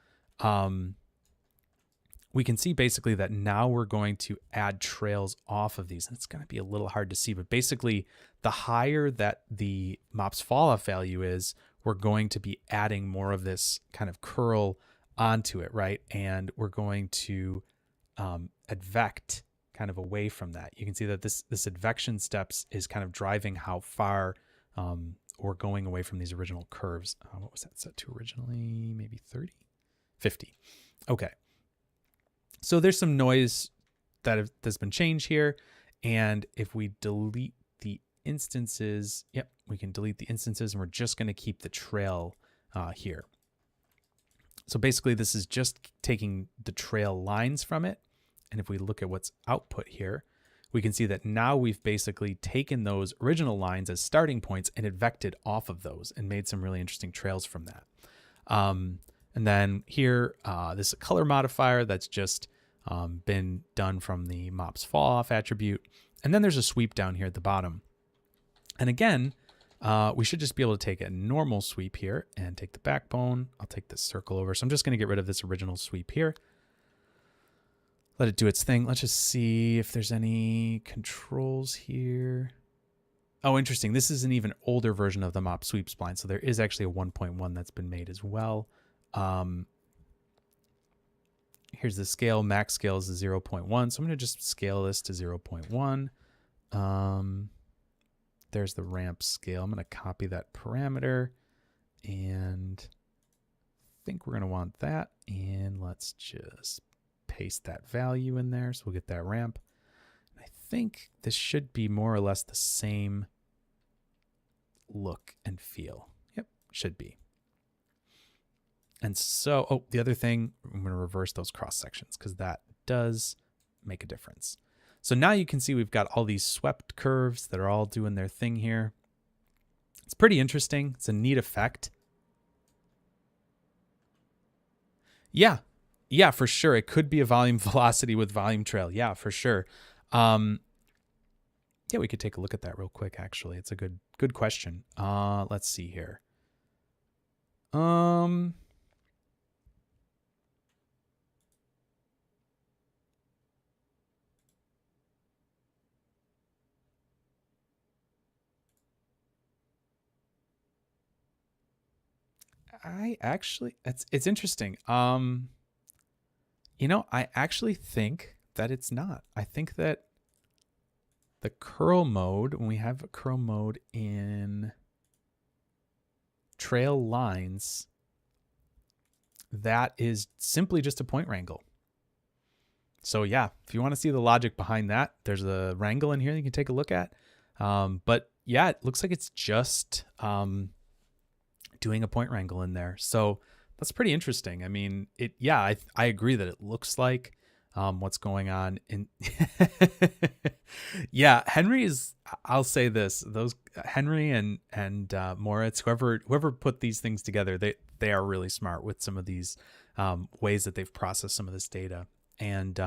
we can see basically that now we're going to add trails off of these. And it's going to be a little hard to see, but basically the higher that the MOPS fall off value is, we're going to be adding more of this kind of curl onto it, right? And we're going to advect kind of away from that. You can see that this advection steps is kind of driving how far we're going away from these original curves. What was that set to originally? Maybe 30? 50. Okay. So there's some noise that's been changed here. And if we delete the instances, yep, we can delete the instances and we're just going to keep the trail here. So basically this is just taking the trail lines from it. And if we look at what's output here, we can see that now we've basically taken those original lines as starting points and advected off of those and made some really interesting trails from that. And then here, this is a color modifier that's just been done from the MOPS fall off attribute. And then there's a sweep down here at the bottom. And again, we should just be able to take a normal sweep here and take the backbone. I'll take this circle over. So I'm just going to get rid of this original sweep here. Let it do its thing. Let's just see if there's any controls here. Oh, interesting. This is an even older version of the MOP sweep spline. So there is actually a 1.1 that's been made as well. Here's the scale. Max scale is the 0.1. So I'm going to just scale this to 0.1. There's the ramp scale. I'm going to copy that parameter and I think we're going to want that. And let's just paste that value in there. So we'll get that ramp. I think this should be more or less the same look and feel. Yep, should be. And so, oh, the other thing, I'm going to reverse those cross sections because that does make a difference. So now you can see we've got all these swept curves that are all doing their thing here. It's pretty interesting. It's a neat effect. Yeah, for sure. It could be a volume velocity with volume trail. Yeah, for sure. Yeah, we could take a look at that real quick, actually. It's a good question. Let's see here. It's interesting. You know, I actually think that it's not. I think that the curl mode, when we have a curl mode in trail lines, that is simply just a point wrangle. So yeah, if you want to see the logic behind that, there's a wrangle in here that you can take a look at. But yeah, it looks like it's just doing a point wrangle in there. So that's pretty interesting. I mean, I agree that it looks like what's going on in yeah, Henry is, I'll say this, those Henry and Moritz, whoever put these things together, they are really smart with some of these ways that they've processed some of this data. And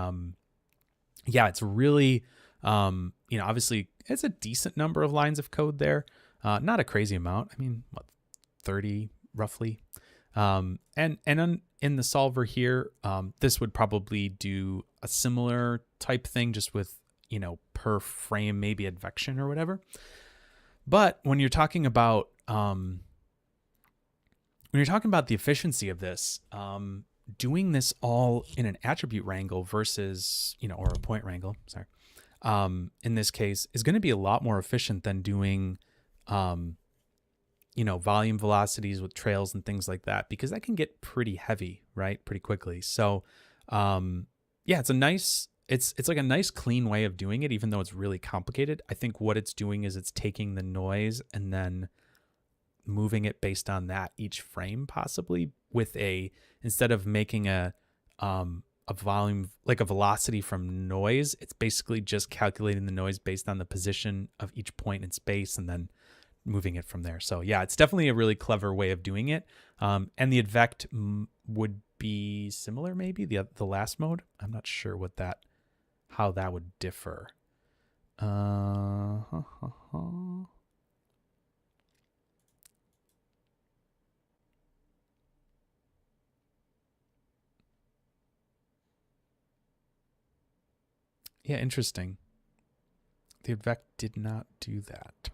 yeah, it's really obviously it's a decent number of lines of code there. Not a crazy amount. I mean, what, 30 roughly. And in the solver here, this would probably do a similar type thing, just with, per frame, maybe advection or whatever. But when you're talking about, the efficiency of this, doing this all in an attribute wrangle versus, or a point wrangle, sorry, in this case is going to be a lot more efficient than doing, volume velocities with trails and things like that, because that can get pretty heavy, right? Pretty quickly. So, yeah, it's like a nice clean way of doing it, even though it's really complicated. I think what it's doing is it's taking the noise and then moving it based on that each frame, possibly instead of making a volume, like a velocity from noise, it's basically just calculating the noise based on the position of each point in space and then moving it from there. So yeah, it's definitely a really clever way of doing it. And the advect would be similar, maybe the last mode. I'm not sure how that would differ. Yeah, interesting. The advect did not do that.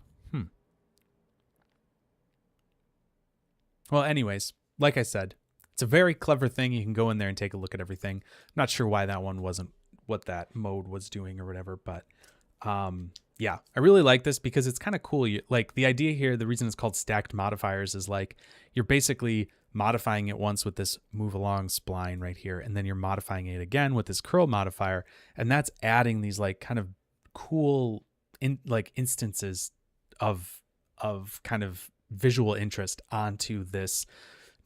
Well, anyways, like I said, it's a very clever thing. You can go in there and take a look at everything. I'm not sure why that one wasn't what that mode was doing or whatever, but yeah, I really like this because it's kind of cool. Like the idea here, the reason it's called stacked modifiers is like you're basically modifying it once with this move along spline right here, and then you're modifying it again with this curl modifier, and that's adding these like kind of cool instances of kind of visual interest onto this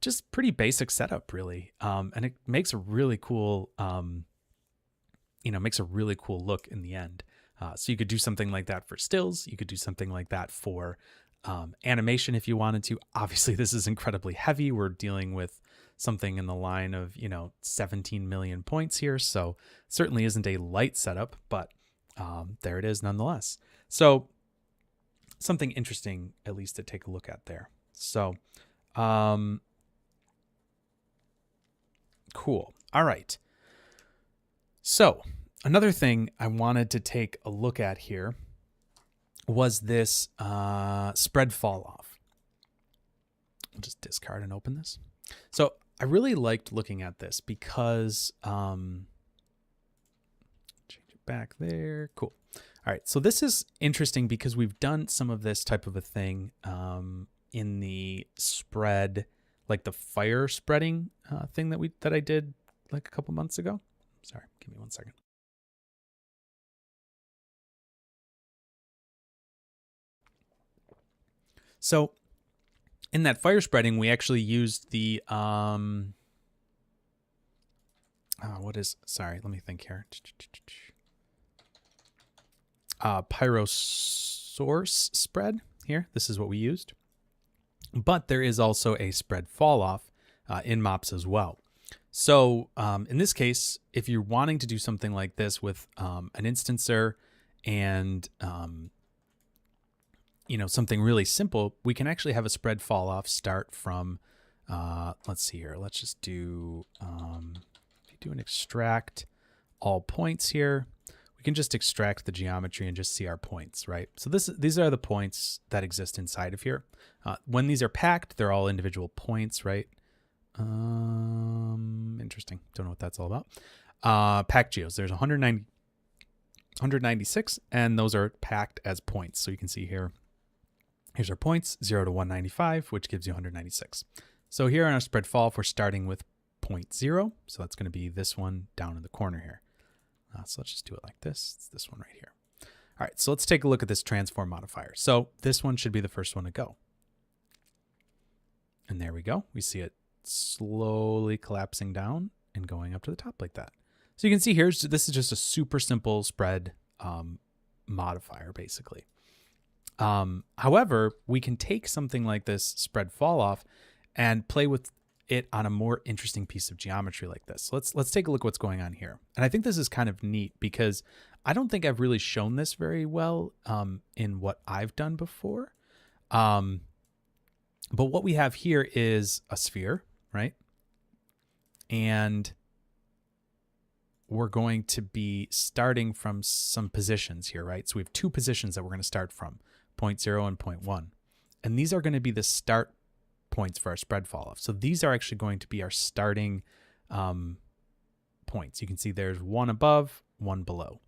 just pretty basic setup, really. And it makes a really cool makes a really cool look in the end. So you could do something like that for stills. You could do something like that for animation if you wanted to. Obviously, this is incredibly heavy. We're dealing with something in the line of 17 million points here, so certainly isn't a light setup, but there it is nonetheless. So something interesting, at least, to take a look at there. So cool. All right. So another thing I wanted to take a look at here was this spread fall off. I'll just discard and open this. So I really liked looking at this because change it back there. Cool. All right. So this is interesting because we've done some of this type of a thing in the spread, like the fire spreading thing that I did like a couple months ago. Sorry, give me 1 second. So in that fire spreading, we actually used the sorry, let me think here. Pyrosource spread here. This is what we used. But there is also a spread fall off in MOPs as well. So in this case, if you're wanting to do something like this with an instancer and something really simple, we can actually have a spread fall off start from let's see here. Let's just do if you do an extract all points here, we can just extract the geometry and just see our points, right? So these are the points that exist inside of here. When these are packed, they're all individual points, right? Interesting. Don't know what that's all about. Packed geos. There's 196, and those are packed as points. So you can see here, here's our points, 0 to 195, which gives you 196. So here on our spread fall, if we're starting with 0.0, so that's going to be this one down in the corner here. So let's just do it like this. It's this one right here. All right, so let's take a look at this transform modifier. So this one should be the first one to go. And there we go. We see it slowly collapsing down and going up to the top like that. So you can see here, this is just a super simple spread modifier, basically. However, we can take something like this spread fall off and play with it on a more interesting piece of geometry like this. So let's take a look at what's going on here. And I think this is kind of neat because I don't think I've really shown this very well in what I've done before. But what we have here is a sphere, right? And we're going to be starting from some positions here, right? So we have two positions that we're going to start from, 0.0 and 0.1. And these are going to be the start points for our spread fall off. So these are actually going to be our starting points. You can see there's one above, one below.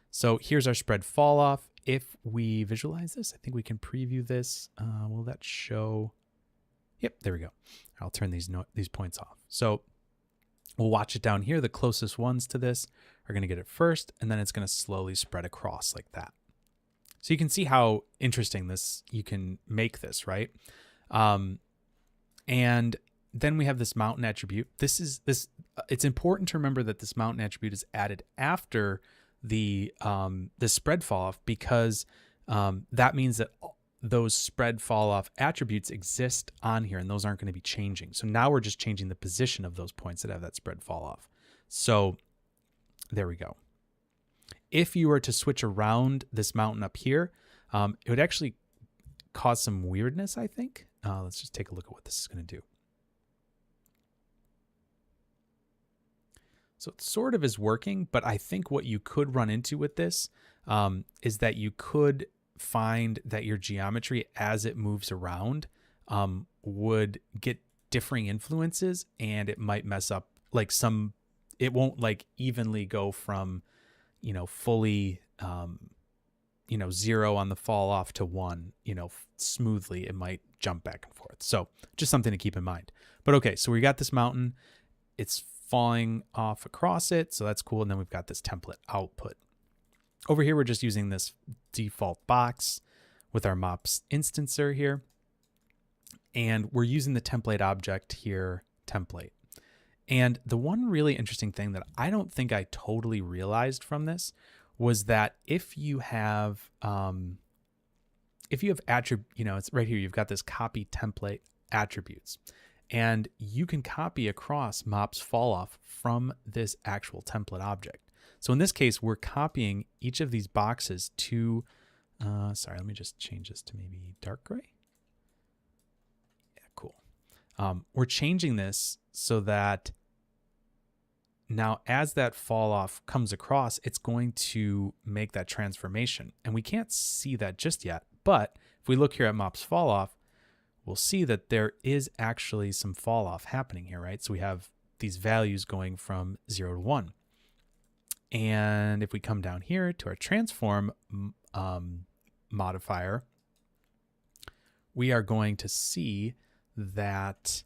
So here's our spread fall off. if we visualize this, I think we can preview this. Will that show? Yep, there we go. I'll turn these points off. So we'll watch it down here. The closest ones to this are going to get it first, and then it's going to slowly spread across like that. So you can see how interesting you can make this, right? And then we have this mountain attribute. It's important to remember that this mountain attribute is added after the spread fall off, because that means that those spread fall off attributes exist on here, and those aren't going to be changing. So now we're just changing the position of those points that have that spread fall off. So there we go. If you were to switch around this mountain up here, it would actually cause some weirdness, I think. Let's just take a look at what this is going to do. So it sort of is working, but I think what you could run into with this is that you could find that your geometry as it moves around would get differing influences, and it might mess up it won't like evenly go from, fully, 0 on the fall off to 1, smoothly. It might jump back and forth. So just something to keep in mind. But okay, so we got this mountain, it's falling off across it. So that's cool. And then we've got this template output. Over here, we're just using this default box with our MOPs instancer here. And we're using the template object here, template. And the one really interesting thing that I don't think I totally realized from this was that if you have attribute, it's right here, you've got this copy template attributes, and you can copy across MOPs fall off from this actual template object. So in this case, we're copying each of these boxes to, let me just change this to maybe dark gray. Yeah, cool. We're changing this so that now as that fall off comes across, it's going to make that transformation. And we can't see that just yet, but if we look here at MOPs fall off, we'll see that there is actually some fall off happening here, right? So we have these values going from 0 to 1. And if we come down here to our transform modifier, we are going to see that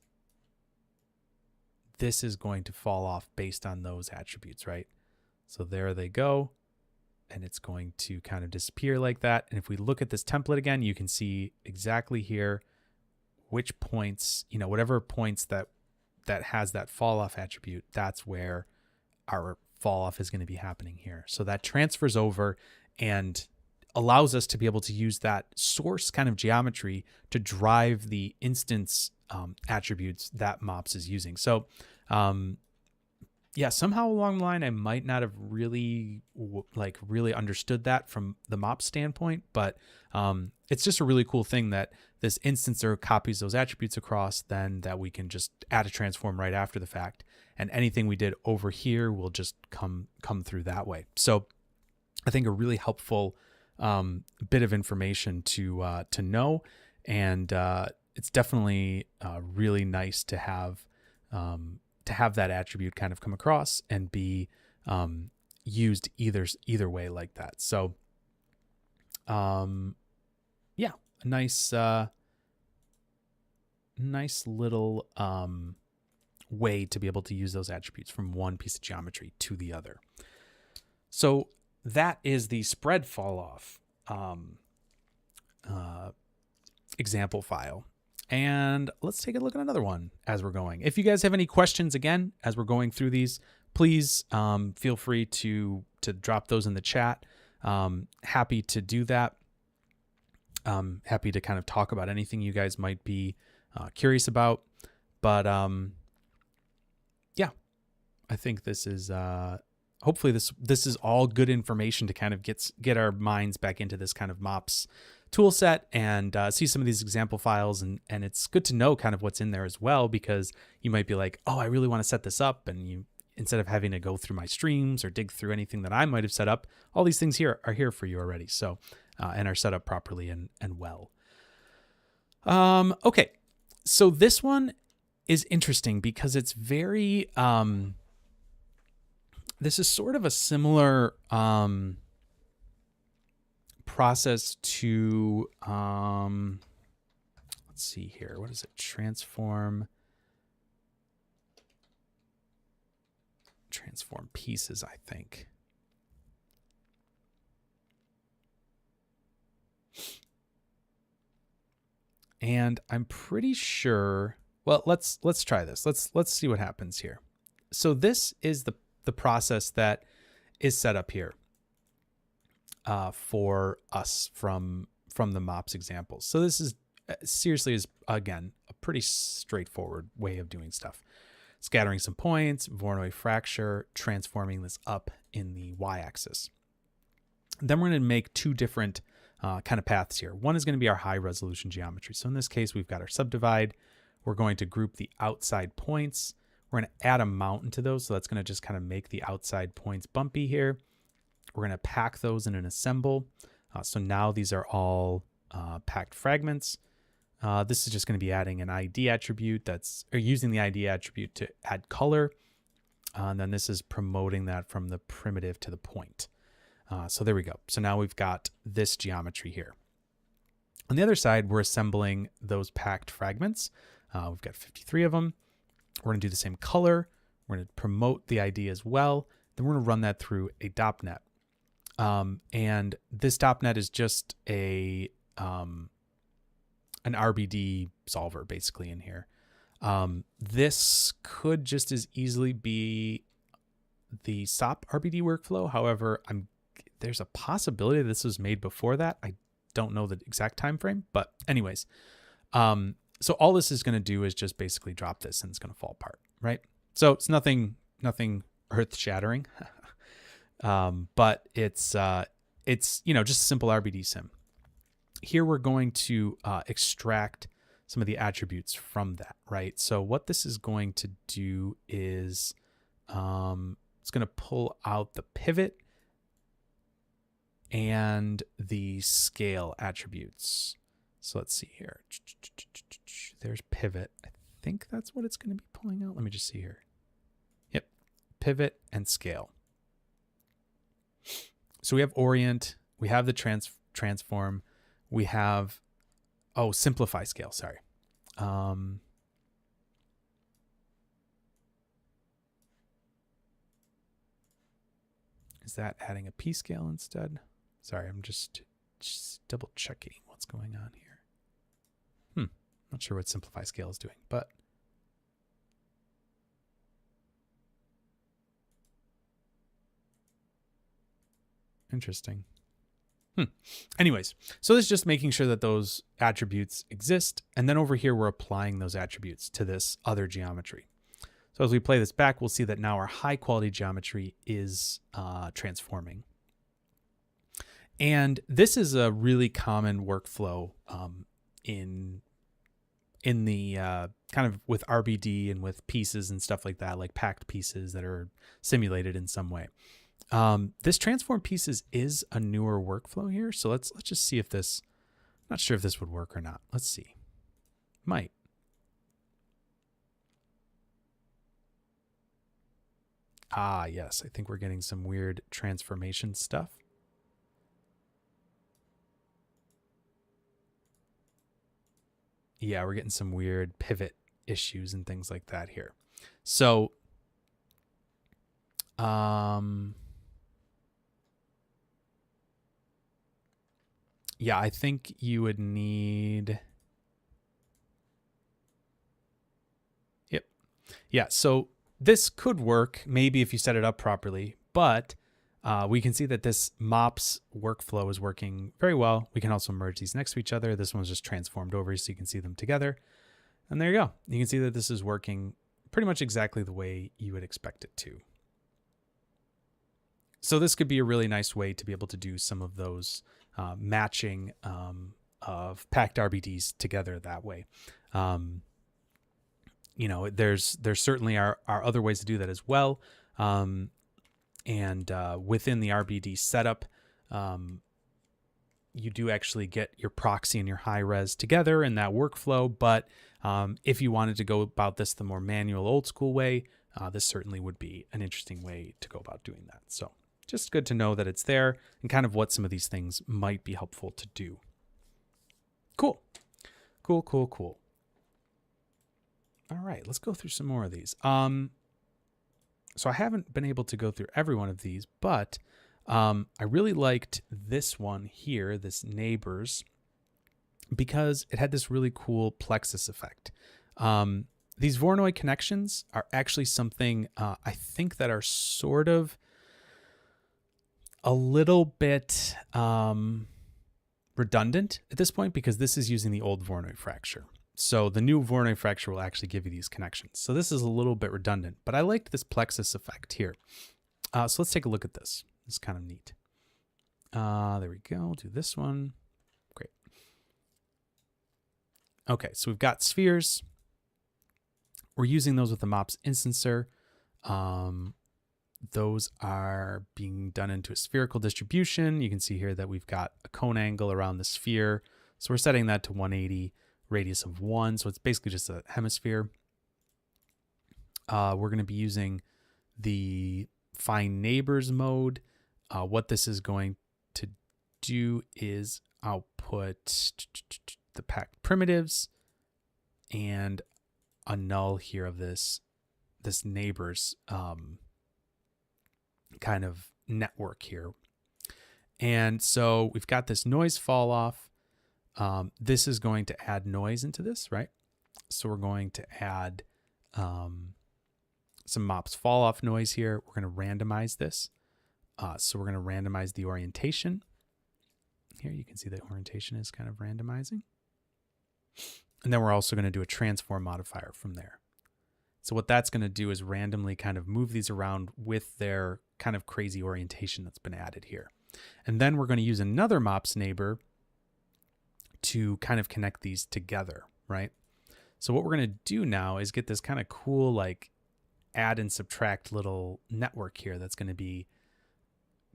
this is going to fall off based on those attributes, right? So there they go. And it's going to kind of disappear like that. And if we look at this template again, you can see exactly here which points, whatever points that has that fall off attribute, that's where our fall off is going to be happening here. So that transfers over and allows us to be able to use that source kind of geometry to drive the instance attributes that MOPs is using. So somehow along the line, I might not have really understood that from the MOPs standpoint, but it's just a really cool thing that this instancer copies those attributes across, then that we can just add a transform right after the fact. And anything we did over here will just come through that way. So I think a really helpful bit of information to know. And it's definitely really nice to have that attribute kind of come across and be used either way like that. So a nice little way to be able to use those attributes from one piece of geometry to the other. So that is the spread fall off example file. And let's take a look at another one as we're going. If you guys have any questions, again, as we're going through these, please feel free to drop those in the chat. Happy to do that. Happy to kind of talk about anything you guys might be curious about. But I think this is hopefully this is all good information to kind of get our minds back into this kind of MOPs tool set and see some of these example files. And it's good to know kind of what's in there as well, because you might be like, oh, I really want to set this up. And you, instead of having to go through my streams or dig through anything that I might have set up, all these things here are here for you already. So, and are set up properly and well. Okay. So this one is interesting because it's very, this is sort of a similar process to, let's see here. What is it? Transform pieces, I think. And I'm pretty sure, well, let's try this. Let's see what happens here. So this is the process that is set up here for us from the MOPS examples. So this is seriously is, again, a pretty straightforward way of doing stuff. Scattering some points, Voronoi fracture, transforming this up in the y-axis. Then we're going to make two different kind of paths here. One is going to be our high resolution geometry. So in this case, we've got our subdivide. We're going to group the outside points. We're going to add a mountain to those. So that's going to just kind of make the outside points bumpy here. We're going to pack those in an assemble. So now these are all packed fragments. This is just going to be adding an ID attribute or using the ID attribute to add color. And then this is promoting that from the primitive to the point. So there we go. So now we've got this geometry here. On the other side, we're assembling those packed fragments. We've got 53 of them. We're going to do the same color. We're going to promote the ID as well. Then we're going to run that through a DOPNet. And this DOPNet is just an RBD solver basically in here. This could just as easily be the SOP RBD workflow. However, there's a possibility this was made before that. I don't know the exact time frame, but anyways, so all this is going to do is just basically drop this and it's going to fall apart, right? So it's nothing earth shattering, but it's just a simple RBD sim. Here we're going to extract some of the attributes from that, right? So what this is going to do is it's going to pull out the pivot and the scale attributes. So let's see here. There's pivot. I think that's what it's going to be pulling out. Let me just see here. Yep. Pivot and scale. So we have orient. We have the transform. We have, simplify scale. Sorry. Is that adding a P scale instead? Sorry, I'm just double checking what's going on here. Not sure what simplify scale is doing, but interesting. Anyways, so this is just making sure that those attributes exist. And then over here, we're applying those attributes to this other geometry. So as we play this back, we'll see that now our high quality geometry is transforming. And this is a really common workflow in the kind of with RBD and with pieces and stuff like that, like packed pieces that are simulated in some way. This transform pieces is a newer workflow here. So let's just see if this, not sure if this would work or not. Let's see. Might. Ah, yes. I think we're getting some weird transformation stuff. Yeah, we're getting some weird pivot issues and things like that here. So, yeah, I think you would need, yep. Yeah, so this could work maybe if you set it up properly, but we can see that this MOPS workflow is working very well. We can also merge these next to each other. This one's just transformed over so you can see them together. And there you go. You can see that this is working pretty much exactly the way you would expect it to. So this could be a really nice way to be able to do some of those matching of packed RBDs together that way. There's certainly are other ways to do that as well. And within the RBD setup, you do actually get your proxy and your high res together in that workflow. But if you wanted to go about this the more manual old school way, this certainly would be an interesting way to go about doing that. So just good to know that it's there and kind of what some of these things might be helpful to do. Cool. Cool. All right, let's go through some more of these. So I haven't been able to go through every one of these, but I really liked this one here, this neighbors, because it had this really cool plexus effect. These Voronoi connections are actually something I think that are sort of a little bit redundant at this point, because this is using the old Voronoi fracture. So the new Voronoi fracture will actually give you these connections. So this is a little bit redundant, but I liked this plexus effect here. So let's take a look at this. It's kind of neat. There we go. Do this one. Great. Okay, so we've got spheres. We're using those with the MOPS instancer. Those are being done into a spherical distribution. You can see here that we've got a cone angle around the sphere. So we're setting that to 180, radius of 1. So it's basically just a hemisphere. We're going to be using the find neighbors mode. What this is going to do is output the packed primitives and a null here of this neighbors kind of network here. And so we've got this noise fall off. This is going to add noise into this, right? So we're going to add some MOPS fall off noise here. We're going to randomize this. So we're going to randomize the orientation. Here you can see the orientation is kind of randomizing. And then we're also going to do a transform modifier from there. So what that's going to do is randomly kind of move these around with their kind of crazy orientation that's been added here. And then we're going to use another MOPS neighbor to kind of connect these together, right? So what we're going to do now is get this kind of cool, like, add and subtract little network here that's going to be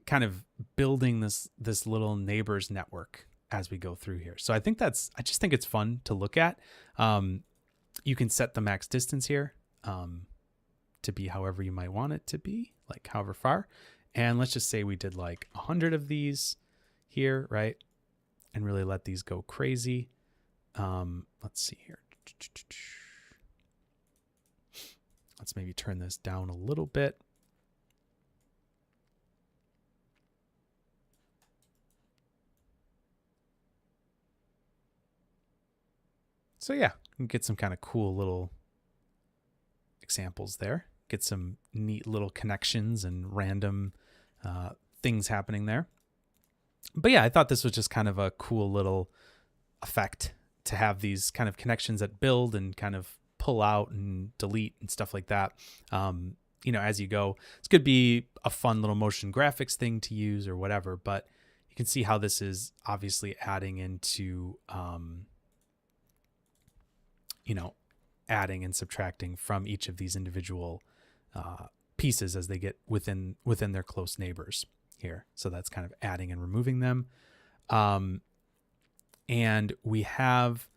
kind of building this little neighbors network as we go through here. So I just think it's fun to look at. You can set the max distance here to be however you might want it to be, like however far. And let's just say we did like 100 of these here, right? And really let these go crazy. Let's see here. Let's maybe turn this down a little bit. So yeah, you can get some kind of cool little examples there. Get some neat little connections and random things happening there. But yeah, I thought this was just kind of a cool little effect to have these kind of connections that build and kind of pull out and delete and stuff like that. As you go, this could be a fun little motion graphics thing to use or whatever, but you can see how this is obviously adding into, adding and subtracting from each of these individual pieces as they get within their close neighbors here. So that's kind of adding and removing them. And we have,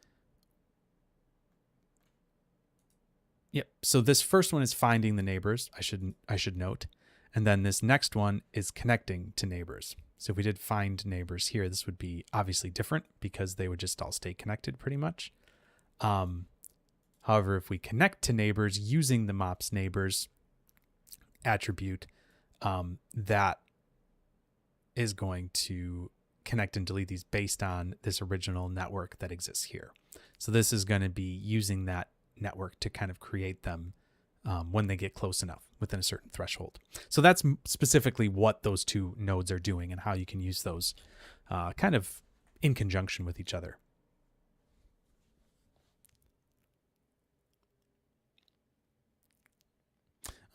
so this first one is finding the neighbors, I should note. And then this next one is connecting to neighbors. So if we did find neighbors here, this would be obviously different because they would just all stay connected pretty much. However, if we connect to neighbors using the MOPS neighbors attribute, that is going to connect and delete these based on this original network that exists here. So this is going to be using that network to kind of create them when they get close enough within a certain threshold. So that's specifically what those two nodes are doing and how you can use those kind of in conjunction with each other.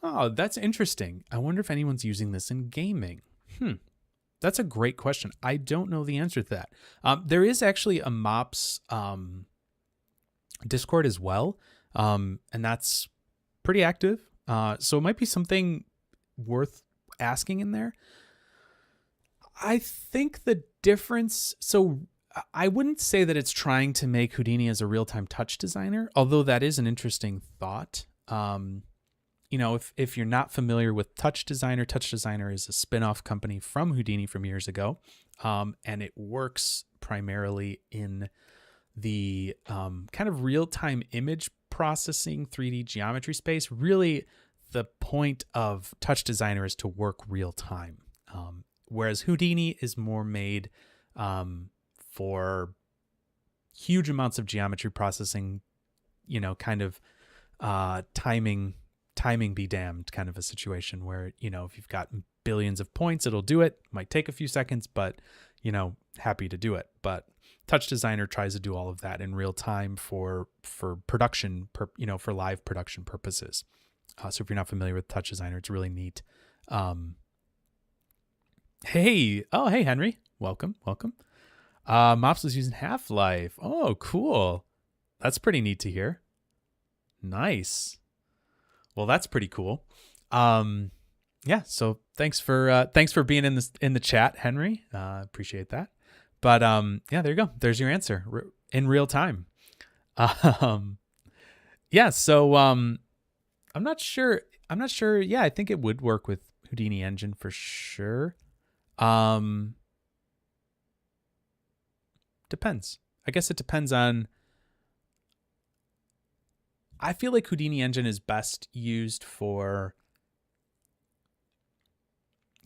Oh, that's interesting. I wonder if anyone's using this in gaming. That's a great question. I don't know the answer to that. There is actually a MOPS Discord as well, and that's pretty active. So it might be something worth asking in there. I think the difference, so I wouldn't say that it's trying to make Houdini as a real-time touch designer, although that is an interesting thought. you know, if you're not familiar with Touch Designer is a spin-off company from Houdini from years ago, and it works primarily in the kind of real-time image processing 3D geometry space. Really, the point of Touch Designer is to work real time, whereas Houdini is more made for huge amounts of geometry processing, you know, kind of timing be damned kind of a situation where, you know, if you've got billions of points, it'll do it. Might take a few seconds, but, you know, happy to do it. But Touch Designer tries to do all of that in real time for production, you know, for live production purposes. So if you're not familiar with Touch Designer, it's really neat. Hey Henry, welcome. Mops was using Half-Life. Oh, cool. That's pretty neat to hear. Nice. Well, that's pretty cool. Yeah. So thanks for being in the chat, Henry. Appreciate that. But yeah, there you go. There's your answer in real time. Yeah. So I'm not sure. Yeah, I think it would work with Houdini Engine for sure. Depends. I guess it depends on. I feel like Houdini Engine is best used for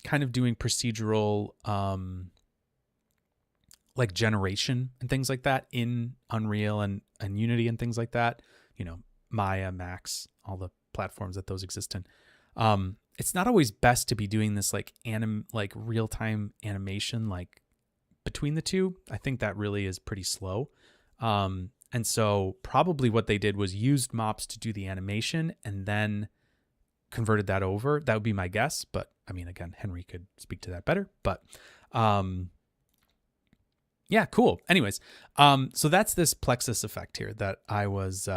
kind of doing procedural like generation and things like that in Unreal and Unity and things like that. You know, Maya, Max, all the platforms that those exist in. It's not always best to be doing this like real-time animation like between the two. I think that really is pretty slow. And so probably what they did was used MOPs to do the animation and then converted that over. That would be my guess. But I mean, again, Henry could speak to that better. But yeah, cool. Anyways, so that's this plexus effect here that I was...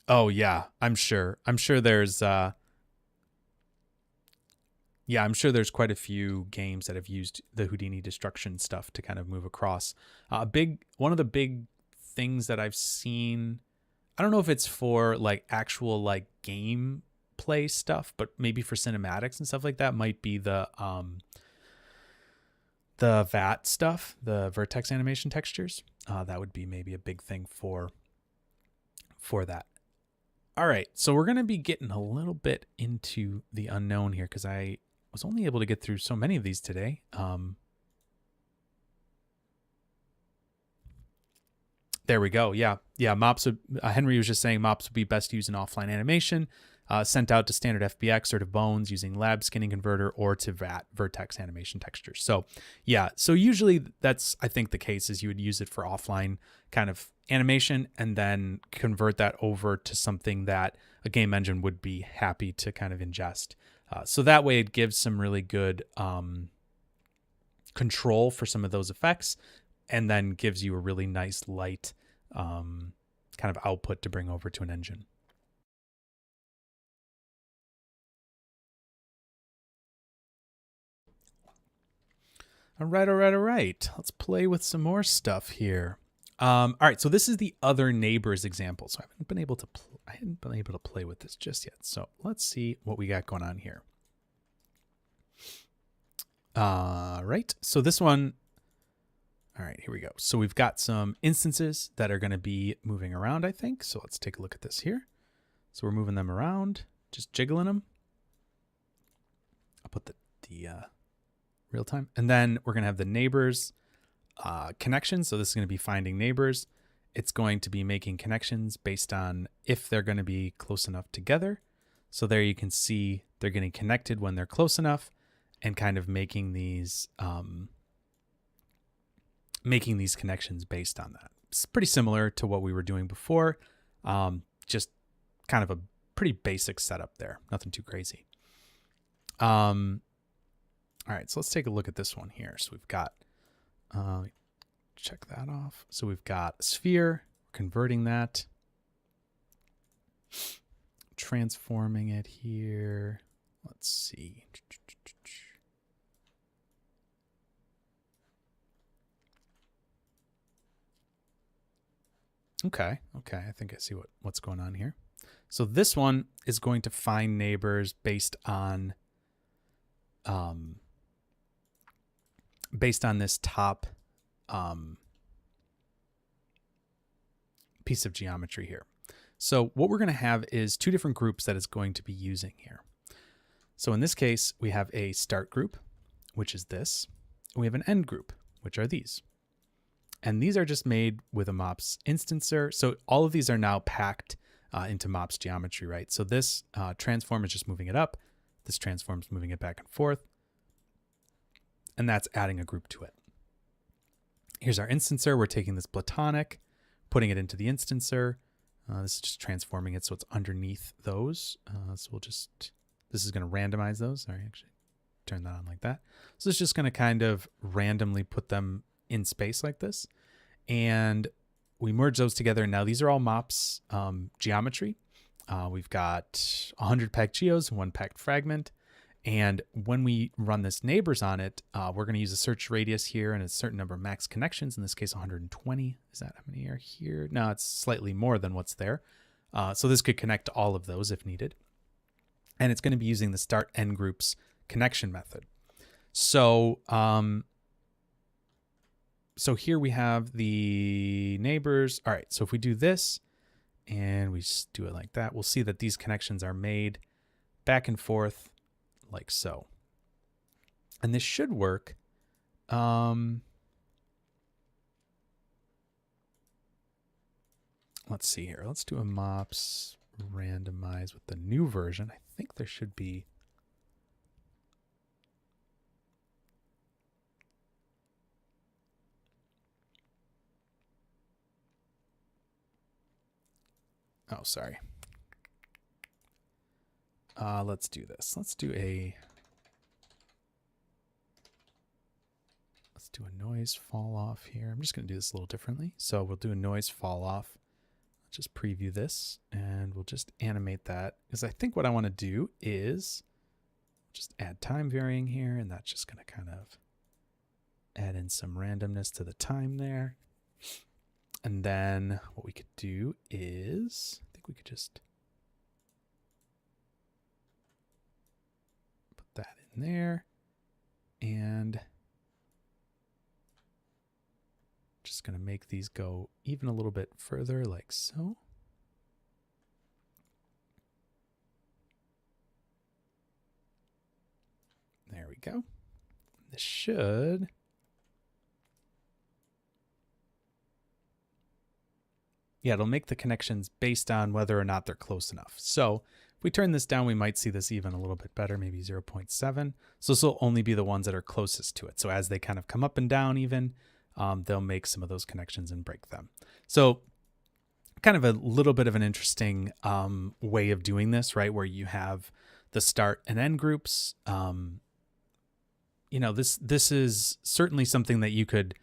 Oh, yeah, I'm sure there's... Yeah, I'm sure there's quite a few games that have used the Houdini destruction stuff to kind of move across. One of the big things that I've seen, I don't know if it's for like actual like gameplay stuff, but maybe for cinematics and stuff like that, might be the VAT stuff, the vertex animation textures. That would be maybe a big thing for that. All right, so we're going to be getting a little bit into the unknown here because I was only able to get through so many of these today. There we go. Yeah. MOPs would, Henry was just saying MOPs would be best used in offline animation, sent out to standard FBX or to Bones using lab skinning converter or to VAT vertex animation textures. So yeah, so usually that's, I think the case is you would use it for offline kind of animation and then convert that over to something that a game engine would be happy to kind of ingest. So that way it gives some really good control for some of those effects and then gives you a really nice light kind of output to bring over to an engine. All right. Let's play with some more stuff here. All right, so this is the other neighbors example. So I hadn't been able to play with this just yet. So let's see what we got going on here. Right. So this one. All right, here we go. So we've got some instances that are going to be moving around, I think. So let's take a look at this here. So we're moving them around, just jiggling them. I'll put the real time. And then we're going to have the neighbors connections. So this is going to be finding neighbors. It's going to be making connections based on if they're going to be close enough together. So there you can see they're getting connected when they're close enough and kind of making these connections based on that. It's pretty similar to what we were doing before. Just kind of a pretty basic setup there. Nothing too crazy. All right, so let's take a look at this one here. So we've got, check that off. So we've got a sphere, converting that, transforming it here. Let's see. Okay. I think I see what's going on here. So this one is going to find neighbors based on this top piece of geometry here. So what we're going to have is two different groups that it's going to be using here. So in this case, we have a start group, which is this. And we have an end group, which are these. And these are just made with a MOPS instancer. So all of these are now packed into MOPS geometry, right? So this transform is just moving it up. This transform is moving it back and forth. And that's adding a group to it. Here's our instancer. We're taking this platonic, putting it into the instancer. This is just transforming it so it's underneath those. So we'll just, this is going to randomize those. Sorry, actually turn that on like that. So it's just going to kind of randomly put them in space like this. And we merge those together. Now these are all MOPS geometry. We've got 100 packed geos and 1 packed fragment. And when we run this neighbors on it, we're going to use a search radius here and a certain number of max connections, in this case 120. Is that how many are here? No, it's slightly more than what's there. So this could connect to all of those if needed. And it's going to be using the start end groups connection method. So, so here we have the neighbors. All right, so if we do this and we just do it like that, we'll see that these connections are made back and forth like so. And this should work. Let's see here. Let's do a MOPS randomize with the new version. I think there should be. Oh, sorry. Let's do this. Let's do a noise fall off here. I'm just going to do this a little differently. So we'll do a noise fall off. Let's just preview this and we'll just animate that, because I think what I want to do is just add time varying here, and that's just going to kind of add in some randomness to the time there. And then what we could do is, I think we could just put that in there, and just going to make these go even a little bit further like so. There we go. This should it'll make the connections based on whether or not they're close enough. So if we turn this down, we might see this even a little bit better, maybe 0.7. So this will only be the ones that are closest to it. So as they kind of come up and down even, they'll make some of those connections and break them. So kind of a little bit of an interesting way of doing this, right? Where you have the start and end groups. You know, this is certainly something that you could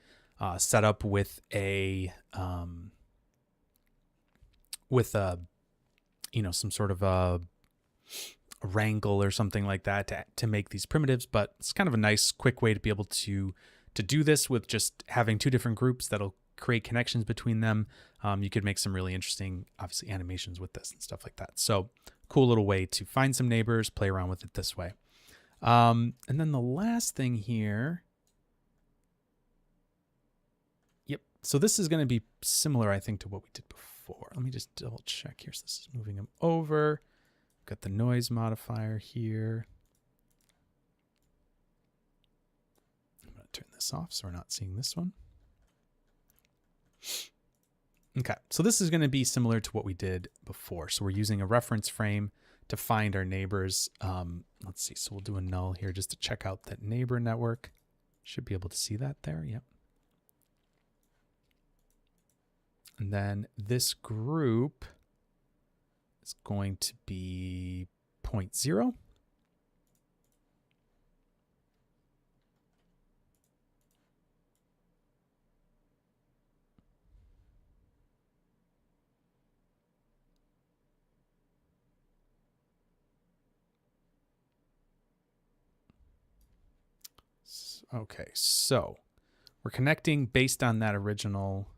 set up with a you know, some sort of a wrangle or something like that to make these primitives. But it's kind of a nice quick way to be able to do this with just having two different groups that'll create connections between them. You could make some really interesting, obviously, animations with this and stuff like that. So cool little way to find some neighbors, play around with it this way. And then the last thing here. Yep. So this is going to be similar, I think, to what we did before. Let me just double check here. So this is moving them over. Got the noise modifier here. I'm going to turn this off so we're not seeing this one. Okay, so this is going to be similar to what we did before. So we're using a reference frame to find our neighbors. Let's see. So we'll do a null here just to check out that neighbor network. Should be able to see that there. Yep. And then this group is going to be 0.0. Okay, so we're connecting based on that original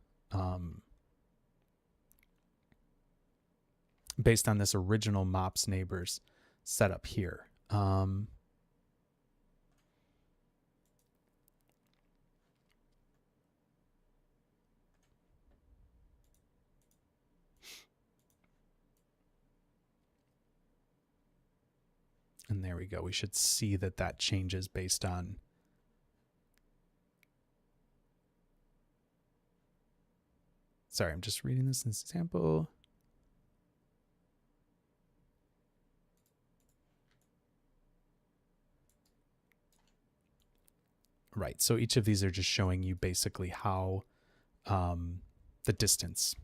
based on this original MOPS neighbors setup here. And there we go. We should see that that changes based on sorry, I'm just reading this example. Right. So each of these are just showing you basically how the distance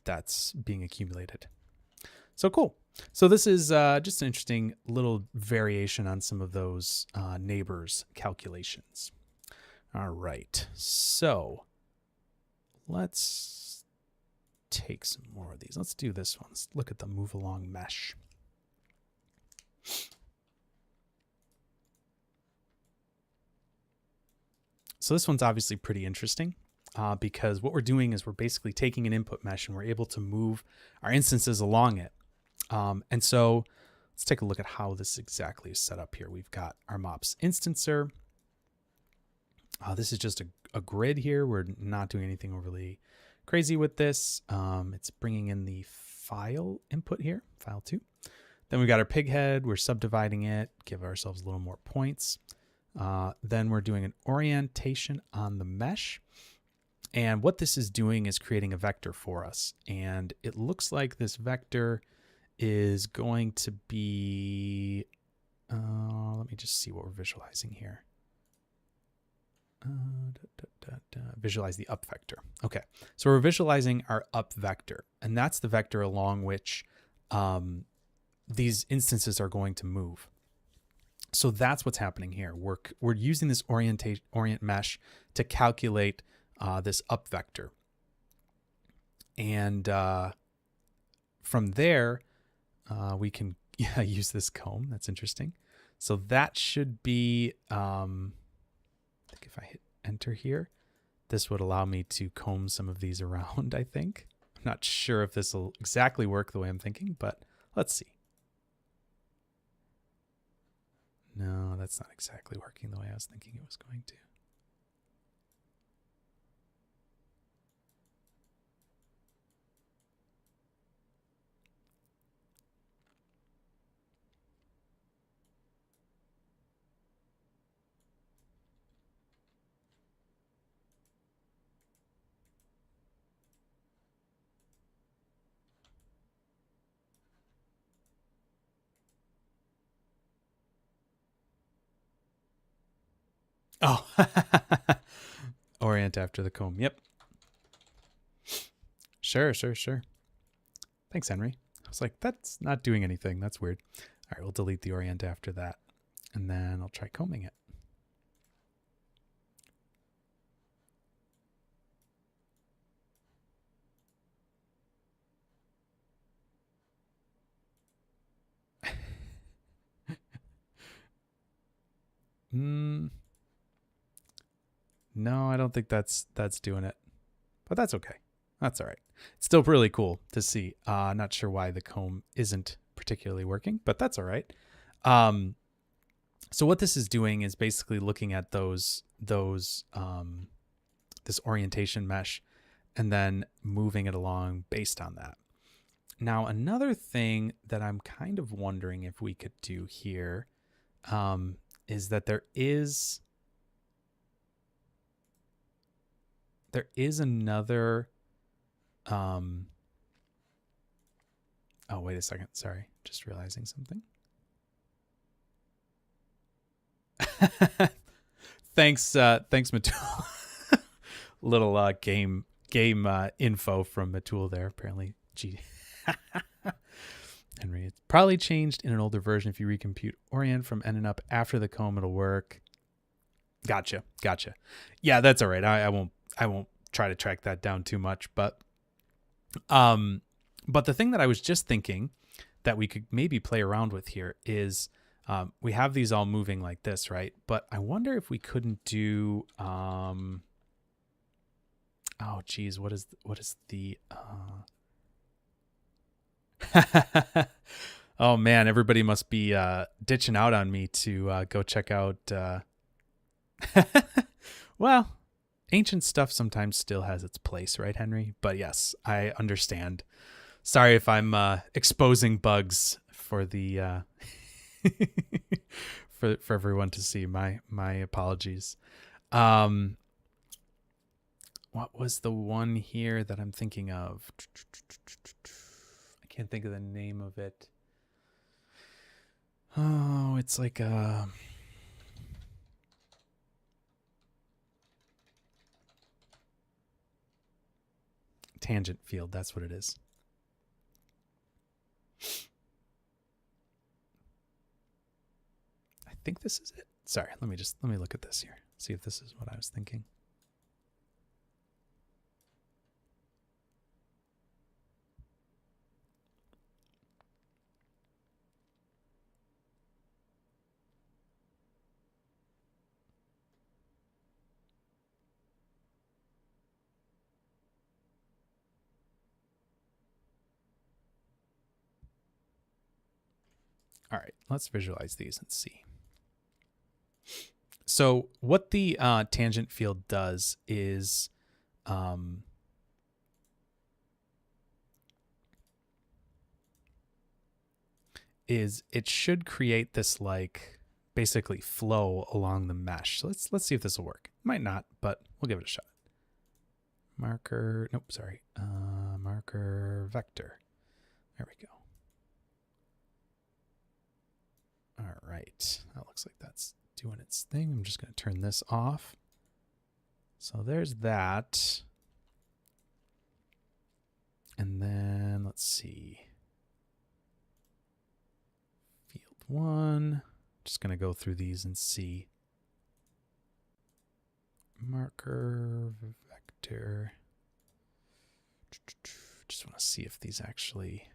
that's being accumulated. So cool. So this is just an interesting little variation on some of those neighbors calculations. All right. So let's take some more of these. Let's do this one. Let's look at the move along mesh. So this one's obviously pretty interesting because what we're doing is we're basically taking an input mesh and we're able to move our instances along it. And so let's take a look at how this exactly is set up here. We've got our MOPS instancer. This is just a grid here. We're not doing anything overly crazy with this. It's bringing in the file input here, file 2. Then we've got our pig head. We're subdividing it, give ourselves a little more points. Then we're doing an orientation on the mesh. And what this is doing is creating a vector for us. And it looks like this vector is going to be, let me just see what we're visualizing here. Visualize the up vector. Okay, so we're visualizing our up vector, and that's the vector along which these instances are going to move. So that's what's happening here. We're using this orient mesh to calculate this up vector, and from there we can use this comb. That's interesting. So that should be. I think if I hit enter here, this would allow me to comb some of these around, I think. I'm not sure if this will exactly work the way I'm thinking, but let's see. No, that's not exactly working the way I was thinking it was going to. Oh, orient after the comb. Yep. Sure. Thanks, Henry. I was like, that's not doing anything. That's weird. All right, we'll delete the orient after that. And then I'll try combing it. No, I don't think that's doing it, but that's okay. That's all right. It's still really cool to see. Not sure why the comb isn't particularly working, but that's all right. So what this is doing is basically looking at this orientation mesh and then moving it along based on that. Now, another thing that I'm kind of wondering if we could do here is that there is another oh, wait a second. Sorry. Just realizing something. Thanks, Matul. Little game info from Matul there. Apparently, gee. Henry, it's probably changed in an older version. If you recompute orient from end and up after the comb, it'll work. Gotcha. Yeah, that's all right. I won't try to track that down too much, but the thing that I was just thinking that we could maybe play around with here is we have these all moving like this, right? But I wonder if we couldn't do oh geez, what is the Oh man, everybody must be ditching out on me to go check out. Well, ancient stuff sometimes still has its place, right, Henry? But yes, I understand. Sorry if I'm exposing bugs for the for everyone to see. My apologies. What was the one here that I'm thinking of? I can't think of the name of it. Oh, it's like a tangent field. That's what it is. I think this is it. Sorry, let me look at this here. See if this is what I was thinking. All right, let's visualize these and see. So what the tangent field does is it should create this like basically flow along the mesh. So let's see if this will work. Might not, but we'll give it a shot. Marker, nope, sorry. Marker vector. There we go. All right, that looks like that's doing its thing. I'm just going to turn this off. So there's that. And then let's see. Field 1. Just going to go through these and see. Marker vector. Just want to see if these actually...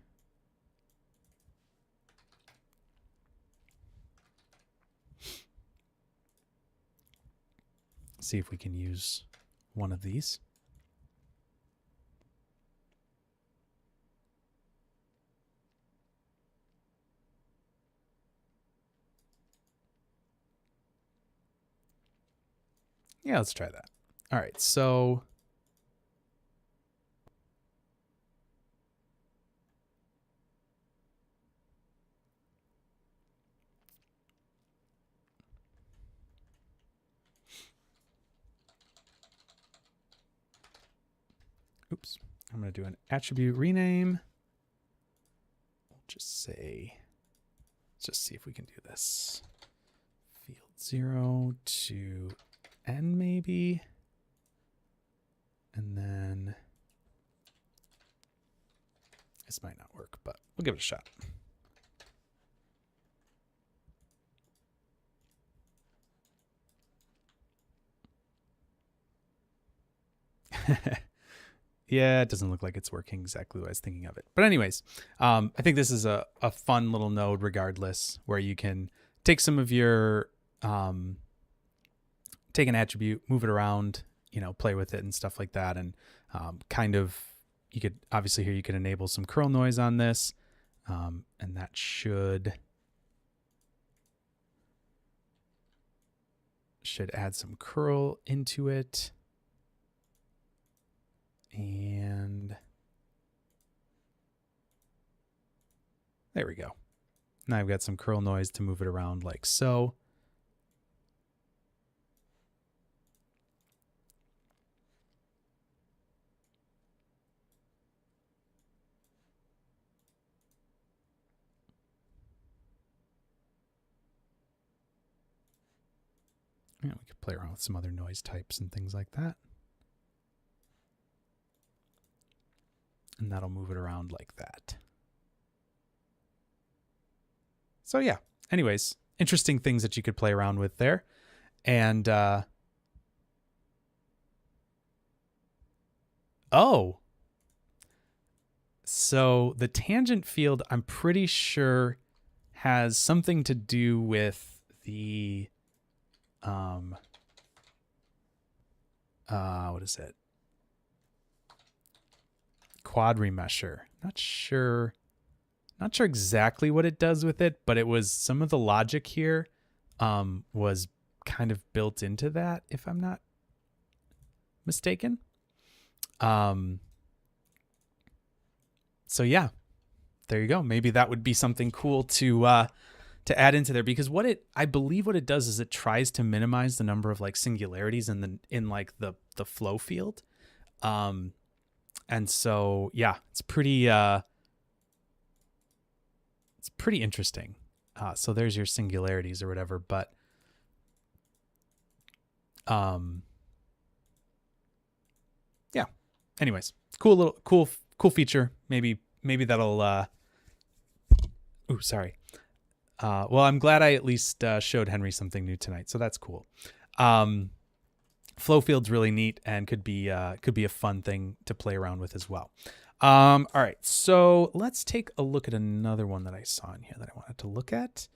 See if we can use one of these. Yeah, let's try that. All right, so oops, I'm going to do an attribute rename. We'll just say, let's just see if we can do this. Field 0 to n maybe. And then this might not work, but we'll give it a shot. Yeah, it doesn't look like it's working exactly what I was thinking of it. But anyways, I think this is a fun little node regardless, where you can take some of your, take an attribute, move it around, play with it and stuff like that. And kind of, you could, obviously here you can enable some curl noise on this. And that should add some curl into it. And there we go. Now I've got some curl noise to move it around like so. Yeah, we could play around with some other noise types and things like that. And that'll move it around like that. So yeah, anyways, interesting things that you could play around with there. And oh, so the tangent field, I'm pretty sure, has something to do with the what is it? Quad remesher. Not sure Not sure exactly what it does with it, but it was some of the logic here was kind of built into that, if I'm not mistaken. So yeah, there you go. Maybe that would be something cool to add into there, because I believe what it does is it tries to minimize the number of like singularities in like the flow field. And so yeah, it's pretty interesting. So there's your singularities or whatever, but yeah. Anyways, cool feature. Maybe that'll sorry. Well, I'm glad I at least showed Henry something new tonight, so that's cool. Flow field's really neat and could be a fun thing to play around with as well. All right, so let's take a look at another one that I saw in here that I wanted to look at.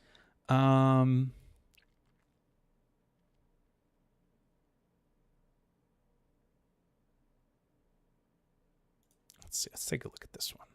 Let's see. Let's take a look at this one.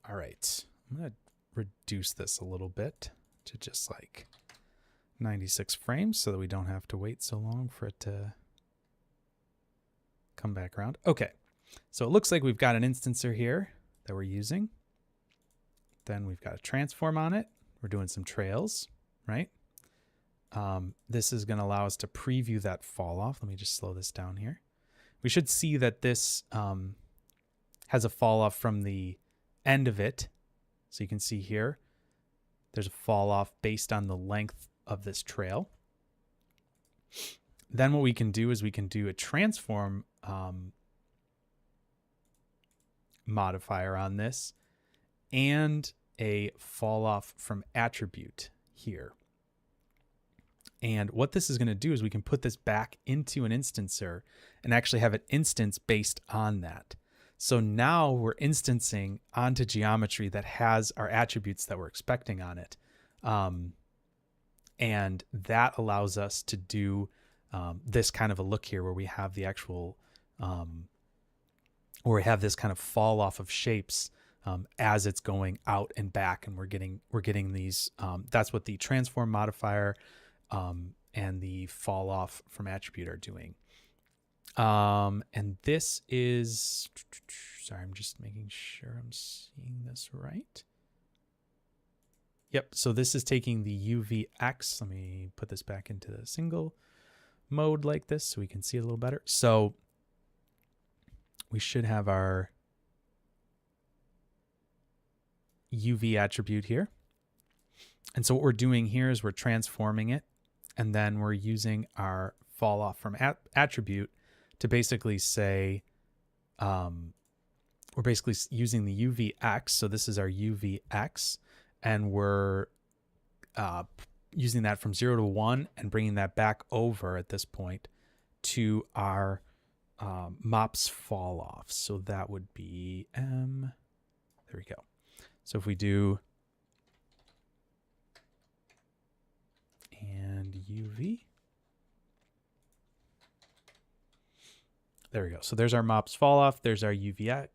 All right, I'm going to reduce this a little bit to just like 96 frames so that we don't have to wait so long for it to come back around. Okay, so it looks like we've got an instancer here that we're using. Then we've got a transform on it. We're doing some trails, right? This is going to allow us to preview that fall off. Let me just slow this down here. We should see that this has a fall off from the end of it. So you can see here, there's a fall off based on the length of this trail. Then what we can do is we can do a transform modifier on this and a fall off from attribute here. And what this is going to do is we can put this back into an instancer and actually have an instance based on that. So now we're instancing onto geometry that has our attributes that we're expecting on it. And that allows us to do this kind of a look here where we have the actual, or we have this kind of fall off of shapes as it's going out and back, and we're getting these. That's what the transform modifier and the fall off from attribute are doing. And this is, sorry, I'm just making sure I'm seeing this right. Yep. So this is taking the UVX. Let me put this back into the single mode like this so we can see it a little better. So we should have our UV attribute here. And so what we're doing here is we're transforming it, and then we're using our fall off from attribute to basically say, we're basically using the UVX. So this is our UVX, and we're using that from 0 to 1 and bringing that back over at this point to our MOPs fall off. So that would be M. There we go. So if we do and UV. There we go. So there's our MOPs fall off. There's our UV.x,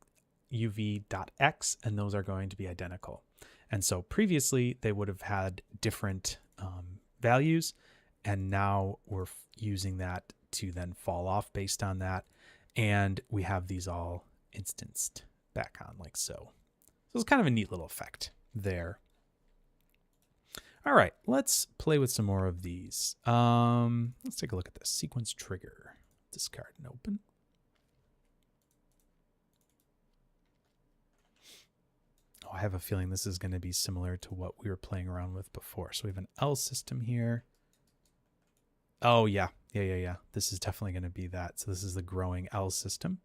and those are going to be identical. And so previously they would have had different values, and now we're using that to then fall off based on that. And we have these all instanced back on like so. So it's kind of a neat little effect there. All right, let's play with some more of these. Let's take a look at this. Sequence trigger. Discard and open. Oh, I have a feeling this is going to be similar to what we were playing around with before. So we have an L system here. Oh, yeah. Yeah. This is definitely going to be that. So this is the growing L system.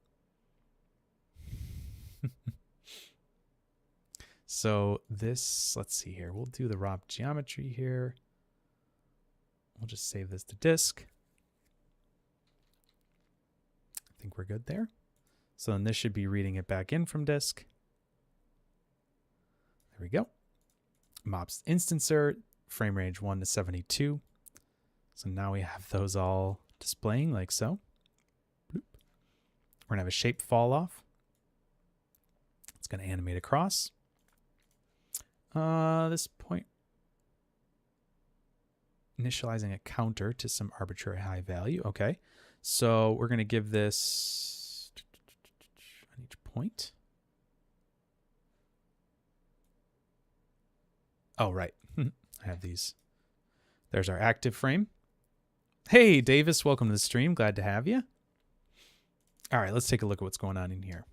So this, let's see here. We'll do the ROP geometry here. We'll just save this to disk. I think we're good there. So then this should be reading it back in from disk. There we go. MOPS instancer, frame range 1 to 72. So now we have those all displaying like so. Bloop. We're going to have a shape fall off. It's going to animate across. This point, initializing a counter to some arbitrary high value. Okay. So we're going to give this on each point. Oh, right. I have these. There's our active frame. Hey, Davis, welcome to the stream. Glad to have you. All right, let's take a look at what's going on in here.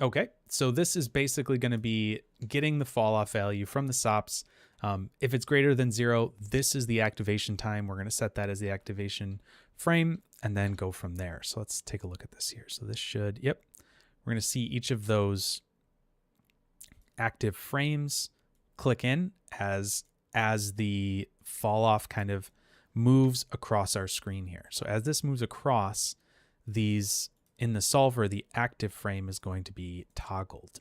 Okay, so this is basically going to be getting the fall off value from the SOPs. If it's greater than 0, this is the activation time. We're going to set that as the activation frame and then go from there. So let's take a look at this here. So this should, yep, we're going to see each of those active frames click in as the fall off kind of moves across our screen here. So as this moves across, these in the solver, the active frame is going to be toggled.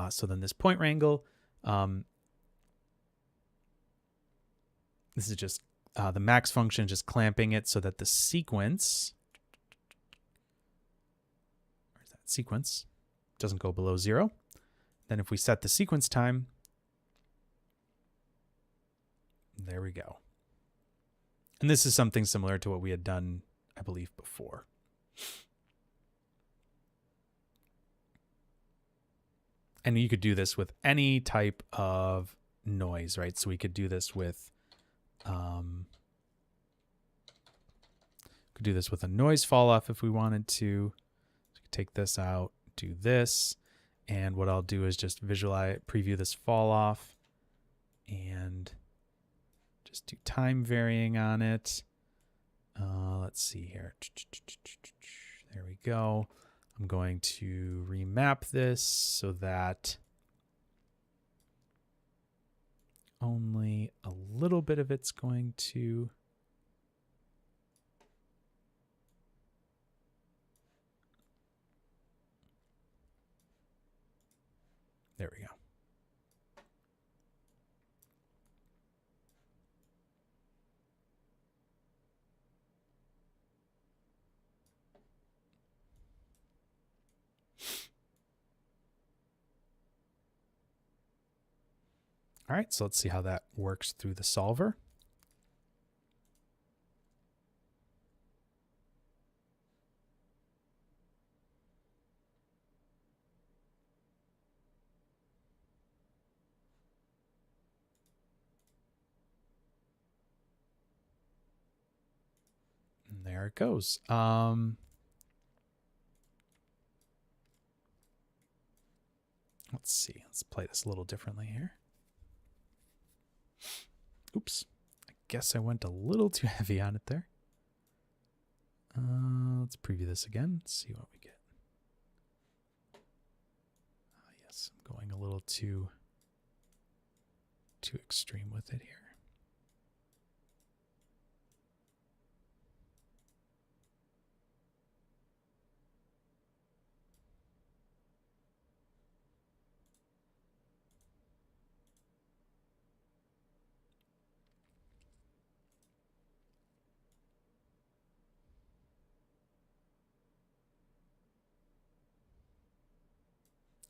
So then this point wrangle, this is just the max function, just clamping it so that the sequence, where's that sequence, doesn't go below 0. Then if we set the sequence time, there we go. And this is something similar to what we had done, I believe, before. And you could do this with any type of noise, right? So we could do this with a noise fall off if we wanted to. So we could take this out, do this, and what I'll do is just preview this fall off and just do time varying on it. Let's see here. There we go. I'm going to remap this so that only a little bit of it's going to there we go. All right, so let's see how that works through the solver. And there it goes. Let's see. Let's play this a little differently here. Oops. I guess I went a little too heavy on it there. Let's preview this again. Let's see what we get. Yes, I'm going a little too extreme with it here.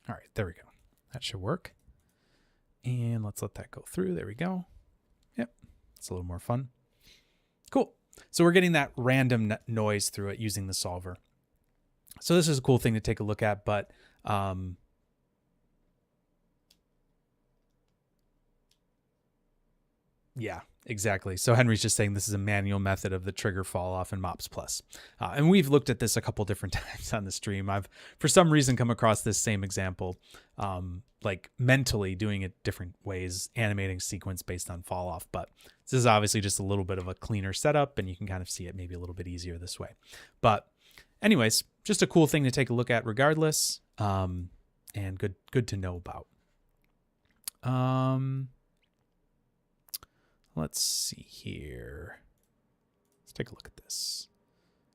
All right, there we go. That should work. And let's let that go through. There we go. Yep, it's a little more fun. Cool. So we're getting that random noise through it using the solver. So this is a cool thing to take a look at, but yeah, exactly. So Henry's just saying this is a manual method of the trigger fall off in MOPS Plus. And we've looked at this a couple different times on the stream. I've, for some reason, come across this same example, like mentally doing it different ways, animating sequence based on fall off. But this is obviously just a little bit of a cleaner setup, and you can kind of see it maybe a little bit easier this way. But anyways, just a cool thing to take a look at regardless, and good to know about. Let's see here. Let's take a look at this.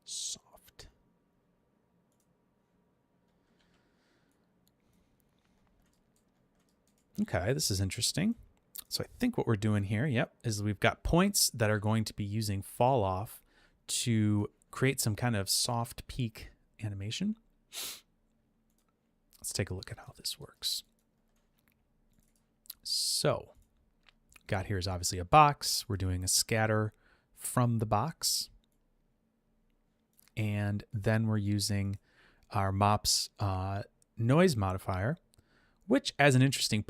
Soft. Okay, this is interesting. So I think what we're doing here, is we've got points that are going to be using fall off to create some kind of soft peak animation. Let's take a look at how this works. So got here is obviously a box. We're doing a scatter from the box. And then we're using our MOPs noise modifier, which as an interesting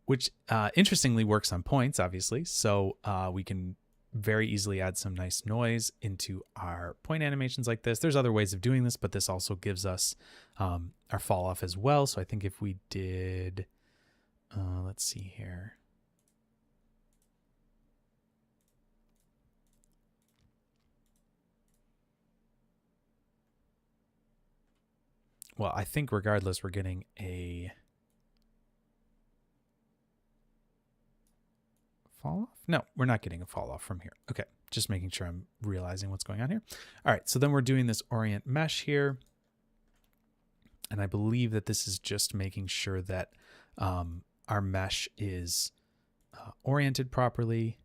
which interestingly works on points, obviously. So we can very easily add some nice noise into our point animations like this. There's other ways of doing this, but this also gives us our fall off as well. So I think if we did, let's see here. Well, I think regardless, we're getting a fall off? No, we're not getting a fall off from here. Okay, just making sure I'm realizing what's going on here. All right, so then we're doing this orient mesh here. And I believe that this is just making sure that our mesh is oriented properly.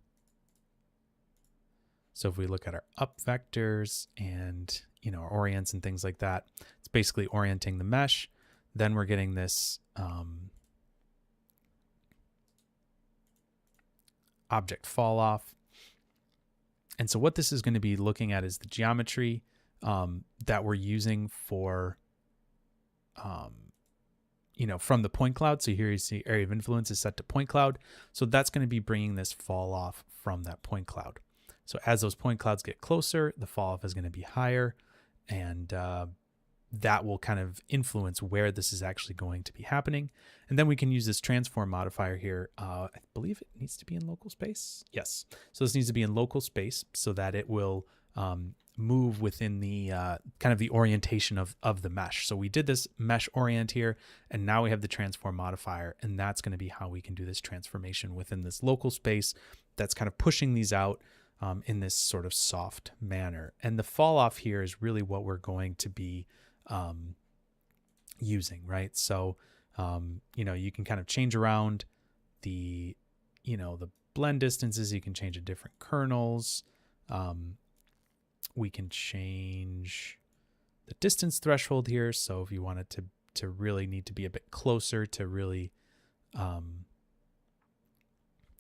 So if we look at our up vectors and, our orients and things like that, it's basically orienting the mesh. Then we're getting this object fall off. And so what this is going to be looking at is the geometry that we're using for, from the point cloud. So here you see area of influence is set to point cloud. So that's going to be bringing this fall off from that point cloud. So as those point clouds get closer, the fall off is going to be higher, and that will kind of influence where this is actually going to be happening. And then we can use this transform modifier here. I believe it needs to be in local space. Yes. So this needs to be in local space so that it will move within the kind of the orientation of the mesh. So we did this mesh orient here, and now we have the transform modifier, and that's going to be how we can do this transformation within this local space that's kind of pushing these out in this sort of soft manner. And the fall off here is really what we're going to be using, right? So, you can kind of change around the blend distances. You can change the different kernels. We can change the distance threshold here. So if you wanted to really need to be a bit closer to really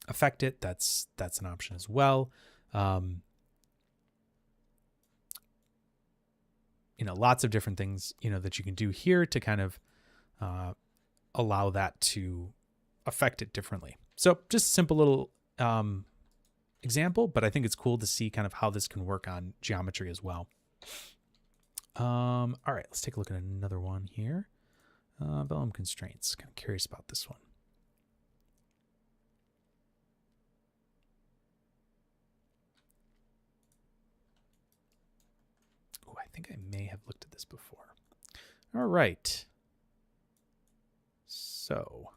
affect it, that's an option as well. Lots of different things, that you can do here to kind of allow that to affect it differently. So just a simple little example, but I think it's cool to see kind of how this can work on geometry as well. All right, let's take a look at another one here. Vellum constraints. Kind of curious about this one. Oh, I think I may have looked at this before. All right. So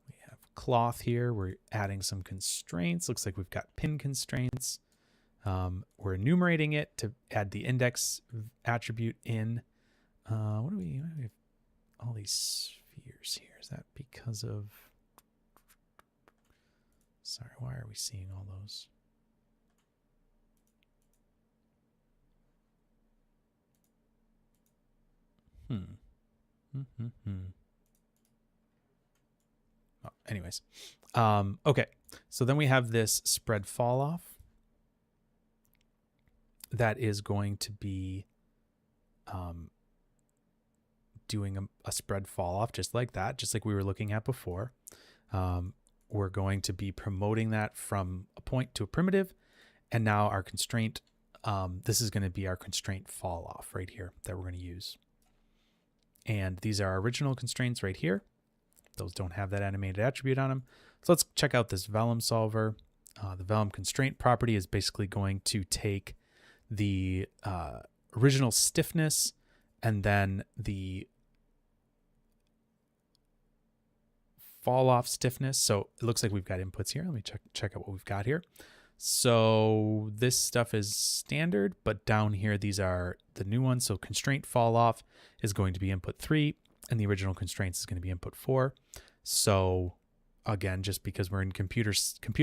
we have cloth here. We're adding some constraints. Looks like we've got pin constraints. We're enumerating it to add the index attribute in. What do we have? All these spheres here. Is that because of... Sorry, why are we seeing all those? Oh, anyways. Okay. So then we have this spread fall off that is going to be doing a spread fall off just like that, just like we were looking at before. We're going to be promoting that from a point to a primitive. And now our constraint, this is going to be our constraint fall off right here that we're going to use. And these are our original constraints right here. Those don't have that animated attribute on them. So let's check out this vellum solver. The vellum constraint property is basically going to take the original stiffness and then the fall off stiffness. So it looks like we've got inputs here. Let me check out what we've got here. So this stuff is standard, but down here, these are the new ones. So constraint fall off is going to be input 3, and the original constraints is going to be input 4. So again, just because we're in computer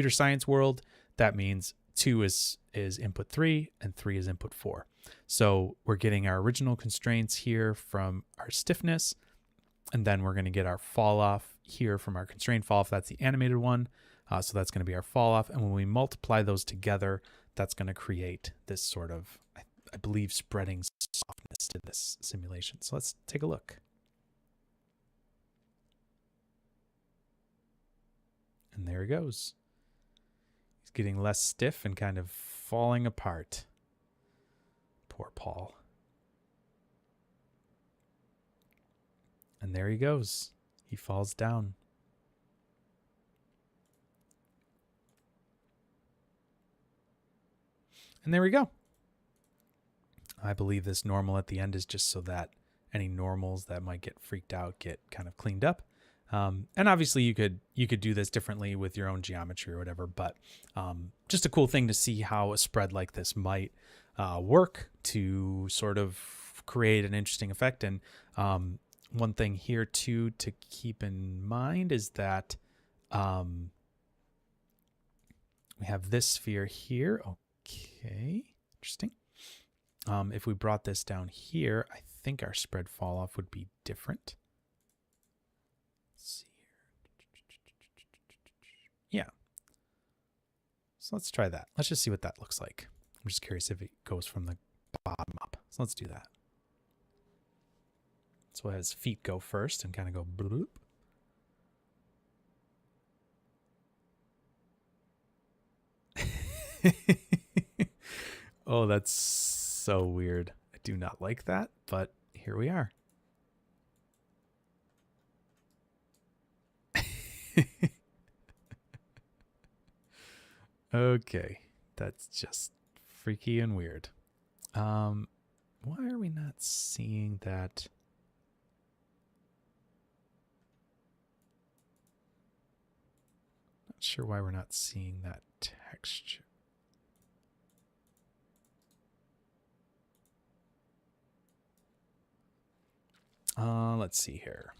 science world, that means 2 is input 3 and 3 is input 4. So we're getting our original constraints here from our stiffness, and then we're going to get our fall off here from our constraint fall off. That's the animated one. So that's going to be our fall off. And when we multiply those together, that's going to create this sort of, I believe, spreading softness to this simulation. So let's take a look. And there he goes. He's getting less stiff and kind of falling apart. Poor Paul. And there he goes. He falls down. And there we go. I believe this normal at the end is just so that any normals that might get freaked out get kind of cleaned up. And obviously you could do this differently with your own geometry or whatever, but just a cool thing to see how a spread like this might work to sort of create an interesting effect. And one thing here too to keep in mind is that we have this sphere here. Okay, interesting. If we brought this down here, I think our spread fall off would be different. Let's see here. Yeah. So let's try that. Let's just see what that looks like. I'm just curious if it goes from the bottom up. So let's do that. So as feet go first and kind of go bloop. Oh, that's so weird. I do not like that, but here we are. Okay, that's just freaky and weird. Why are we not seeing that? Not sure why we're not seeing that texture. Let's see here.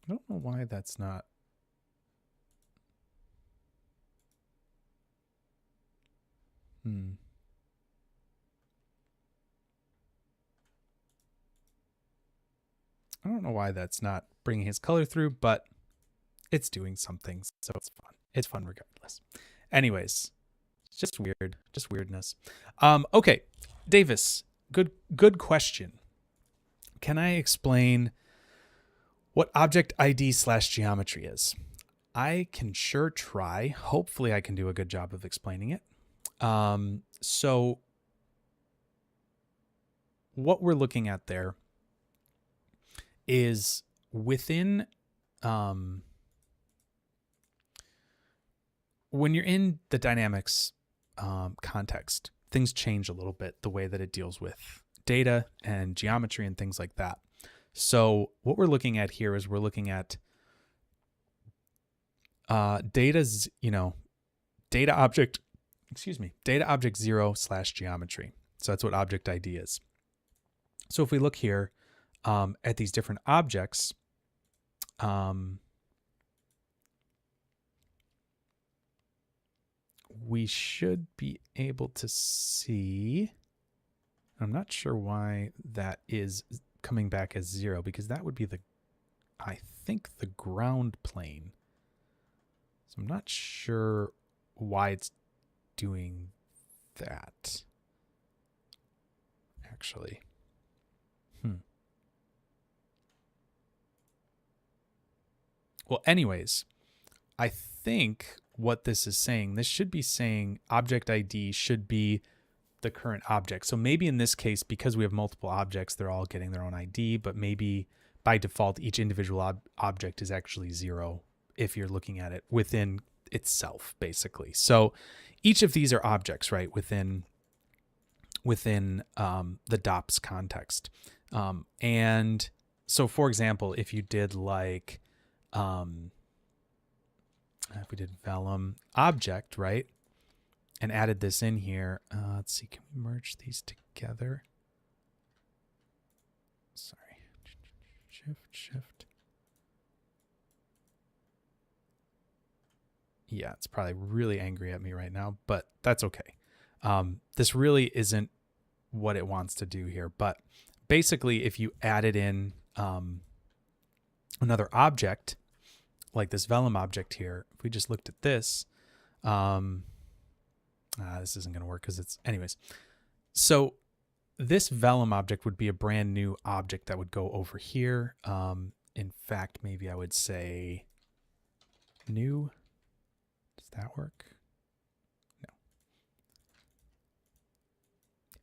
I don't know why that's not. I don't know why that's not bringing his color through, but it's doing something, so it's fun. It's fun regardless. Anyways, it's just weird, just weirdness. Okay, Davis, good question. Can I explain what object ID / geometry is? I can sure try. Hopefully I can do a good job of explaining it. So what we're looking at there is within, when you're in the dynamics context, things change a little bit, the way that it deals with data and geometry and things like that. So what we're looking at here is we're looking at data object 0 / geometry. So that's what object ID is. So if we look here at these different objects, we should be able to see, I'm not sure why that is coming back as 0, because that would be the I think, the ground plane. So I'm not sure why it's doing that, actually. Well, anyways, I think what this is saying, this should be saying object ID should be the current object. So maybe in this case, because we have multiple objects, they're all getting their own ID, but maybe by default, each individual object is actually 0 if you're looking at it within itself, basically. So each of these are objects, right, within the DOPS context. And so, for example, if you did like, if we did velum object, right, and added this in here, let's see, can we merge these together? Sorry, shift. Yeah, it's probably really angry at me right now, but that's okay. This really isn't what it wants to do here, but basically if you added in another object, like this velum object here, if we just looked at this, this isn't going to work because it's, anyways. So this velum object would be a brand new object that would go over here. In fact, maybe I would say new. Does that work? No.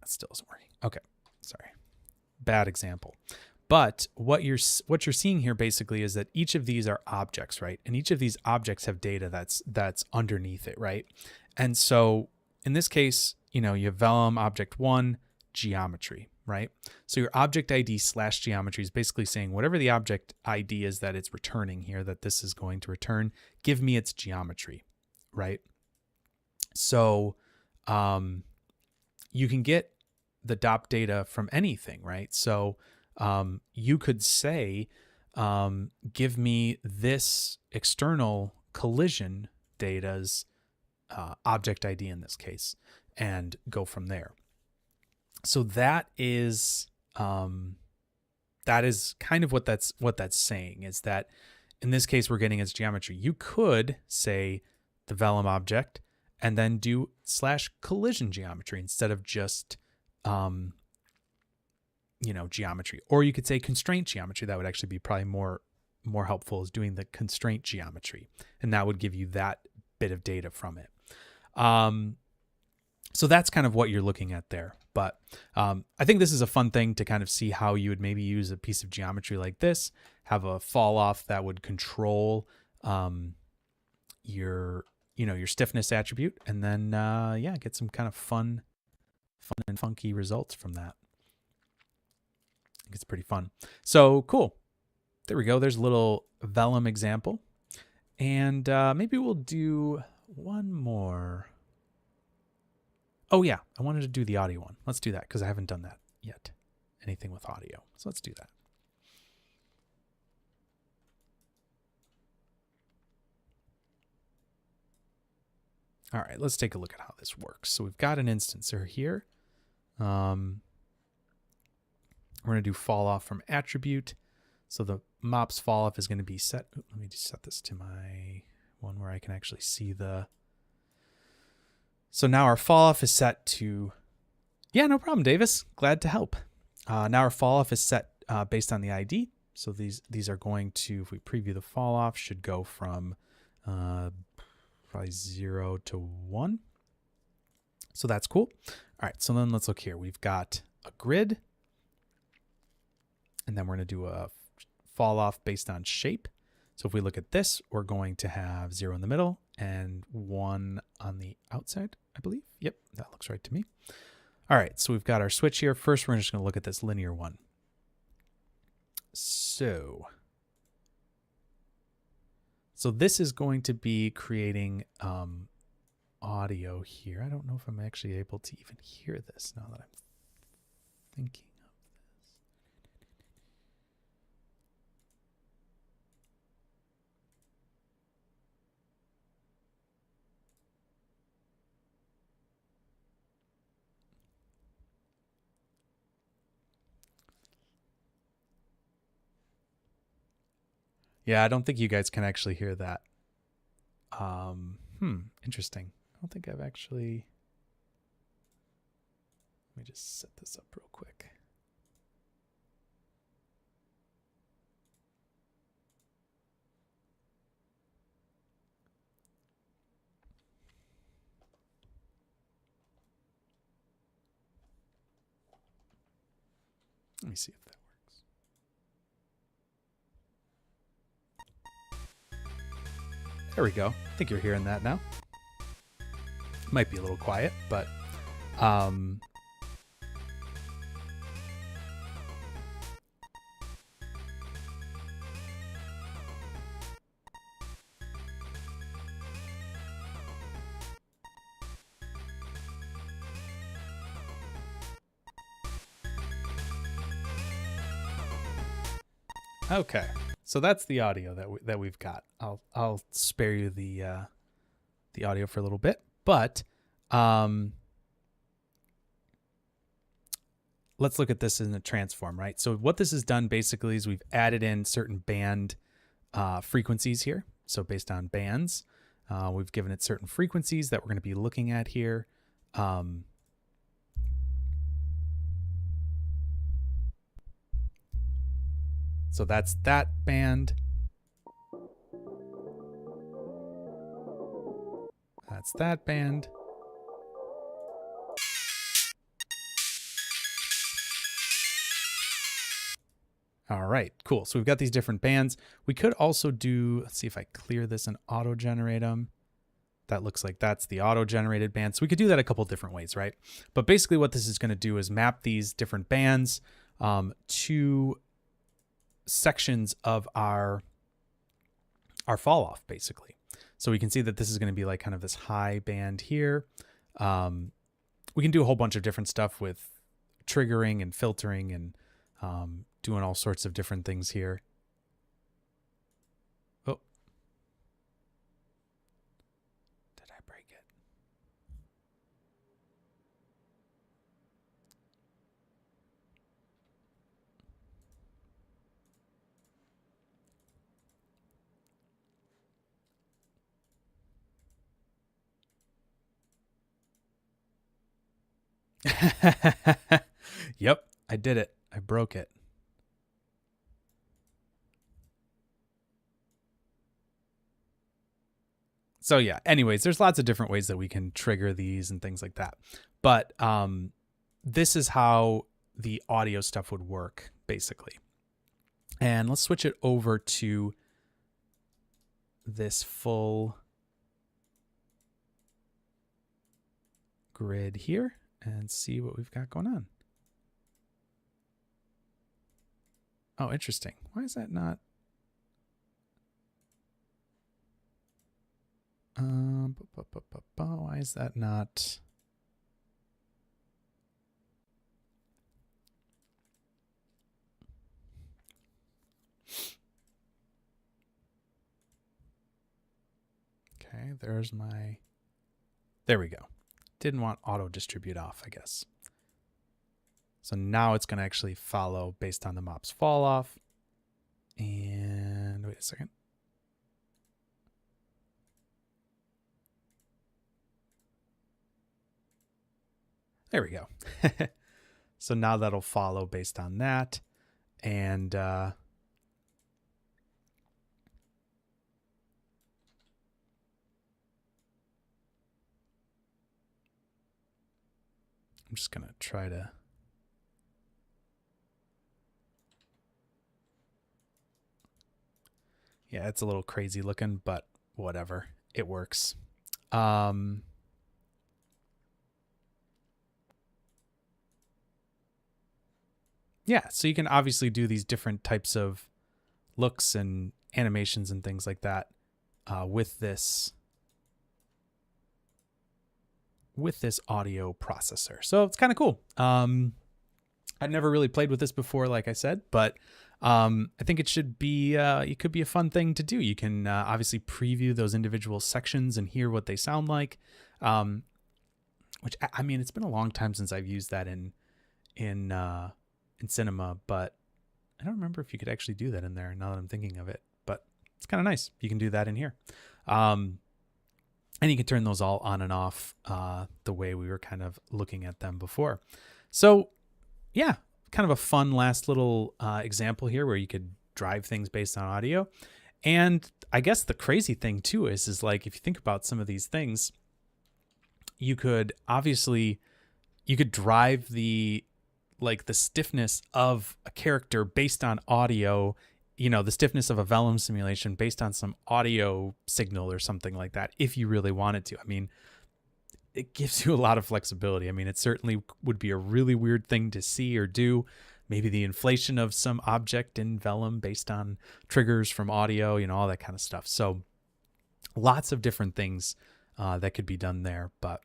That still isn't working. Okay, sorry. Bad example. But what you're seeing here basically is that each of these are objects, right? And each of these objects have data that's underneath it, right? And so in this case, you have velum object 1 geometry, right? So your object ID / geometry is basically saying whatever the object ID is that it's returning here, that this is going to return, give me its geometry, right? So you can get the DOP data from anything, right? So you could say, give me this external collision data's object ID in this case, and go from there. So that is kind of what that's saying, is that in this case we're getting its geometry. You could say the velum object and then do / collision geometry instead of just geometry, or you could say constraint geometry. That would actually be probably more helpful, is doing the constraint geometry, and that would give you that bit of data from it. So that's kind of what you're looking at there. But I think this is a fun thing to kind of see how you would maybe use a piece of geometry like this, have a fall off that would control your stiffness attribute, and then get some kind of fun and funky results from that. I think it's pretty fun. So cool. There we go. There's a little velum example. And maybe we'll do one more. Oh yeah, I wanted to do the audio one. Let's do that because I haven't done that yet. Anything with audio. So let's do that. All right, let's take a look at how this works. So we've got an instancer here. We're going to do fall off from attribute. So the MOPs fall off is going to be set. Let me just set this to my one where I can actually see the. So now our fall off is set to. Yeah, no problem, Davis. Glad to help. Now our fall off is set based on the ID. So these are going to, if we preview the fall off, should go from probably 0 to 1. So that's cool. All right, so then let's look here. We've got a grid. And then we're going to do a fall off based on shape. So if we look at this, we're going to have 0 in the middle and 1 on the outside, I believe. Yep, that looks right to me. All right, so we've got our switch here. First, we're just going to look at this linear one. So this is going to be creating audio here. I don't know if I'm actually able to even hear this now that I'm thinking. Yeah, I don't think you guys can actually hear that. Interesting. I don't think I've actually... Let me just set this up real quick. Let me see if that works. There we go. I think you're hearing that now. Might be a little quiet, but okay. So that's the audio that we've got. I'll spare you the audio for a little bit, but let's look at this in a transform, right? So what this has done basically is we've added in certain band frequencies here. So based on bands, we've given it certain frequencies that we're going to be looking at here. So that's that band. That's that band. All right, cool. So we've got these different bands. We could also do, let's see if I clear this and auto-generate them. That looks like that's the auto-generated band. So we could do that a couple different ways, right? But basically what this is going to do is map these different bands to sections of our fall off, basically. So we can see that this is going to be like kind of this high band here. We can do a whole bunch of different stuff with triggering and filtering and doing all sorts of different things here. Oh. Did I break it? Yep, I did it. I broke it. So yeah, anyways, there's lots of different ways that we can trigger these and things like that. But this is how the audio stuff would work, basically. And let's switch it over to this full grid here and see what we've got going on. Oh, interesting. Why is that not? Why is that not? Okay, there's my, there we go. Didn't want auto distribute off, I guess. So now it's going to actually follow based on the MOPs fall off. And wait a second. There we go. So now that'll follow based on that. And I'm just going to try to. Yeah, it's a little crazy looking, but whatever. It works. Yeah, so you can obviously do these different types of looks and animations and things like that with this audio processor. So it's kind of cool. I've never really played with this before, like I said, but I think it should be it could be a fun thing to do. You can obviously preview those individual sections and hear what they sound like. Which, I mean, it's been a long time since I've used that in cinema, but I don't remember if you could actually do that in there now that I'm thinking of it. But it's kind of nice. You can do that in here. And you can turn those all on and off the way we were kind of looking at them before. So yeah, kind of a fun last little example here where you could drive things based on audio. And I guess the crazy thing too is like, if you think about some of these things, you could drive the stiffness of a character based on audio, the stiffness of a vellum simulation based on some audio signal or something like that, if you really wanted to. I mean, it gives you a lot of flexibility. I mean, it certainly would be a really weird thing to see or do. Maybe the inflation of some object in vellum based on triggers from audio, all that kind of stuff. So lots of different things that could be done there. But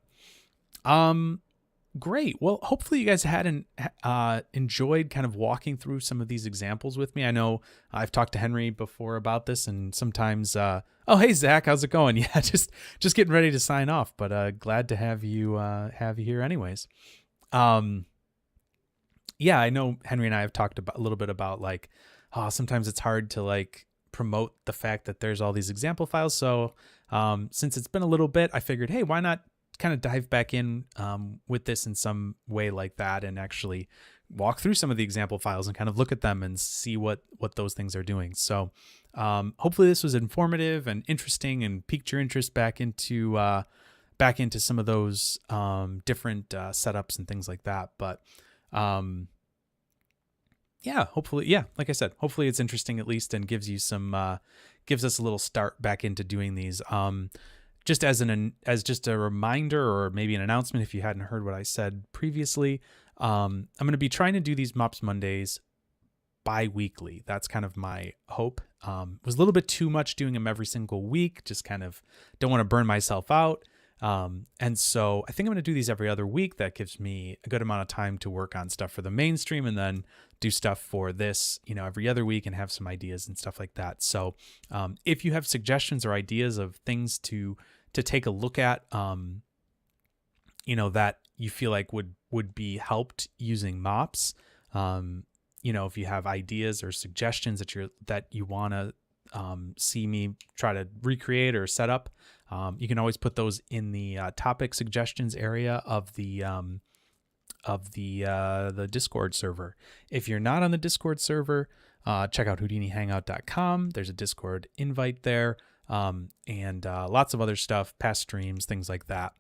great. Well, hopefully you guys had enjoyed kind of walking through some of these examples with me. I know I've talked to Henry before about this, and sometimes, oh, hey, Zach, how's it going? Yeah, just getting ready to sign off, but glad to have you here anyways. Yeah, I know Henry and I have talked a little bit about like, sometimes it's hard to like promote the fact that there's all these example files. So since it's been a little bit, I figured, hey, why not kind of dive back in with this in some way like that and actually walk through some of the example files and kind of look at them and see what those things are doing. So hopefully this was informative and interesting and piqued your interest back into some of those different setups and things like that. But yeah, hopefully, yeah, like I said, hopefully it's interesting at least and gives you gives us a little start back into doing these. Just as just a reminder or maybe an announcement, if you hadn't heard what I said previously, I'm going to be trying to do these MOPs Mondays bi-weekly. That's kind of my hope. It was a little bit too much doing them every single week. Just kind of don't want to burn myself out. And so I think I'm going to do these every other week. That gives me a good amount of time to work on stuff for the mainstream and then do stuff for this, every other week and have some ideas and stuff like that. So, if you have suggestions or ideas of things to take a look at, that you feel like would be helped using MOPs, if you have ideas or suggestions that you want to see me try to recreate or set up, you can always put those in the topic suggestions area of the Discord server. If you're not on the Discord server, check out HoudiniHangout.com. There's a Discord invite there, and lots of other stuff, past streams, things like that.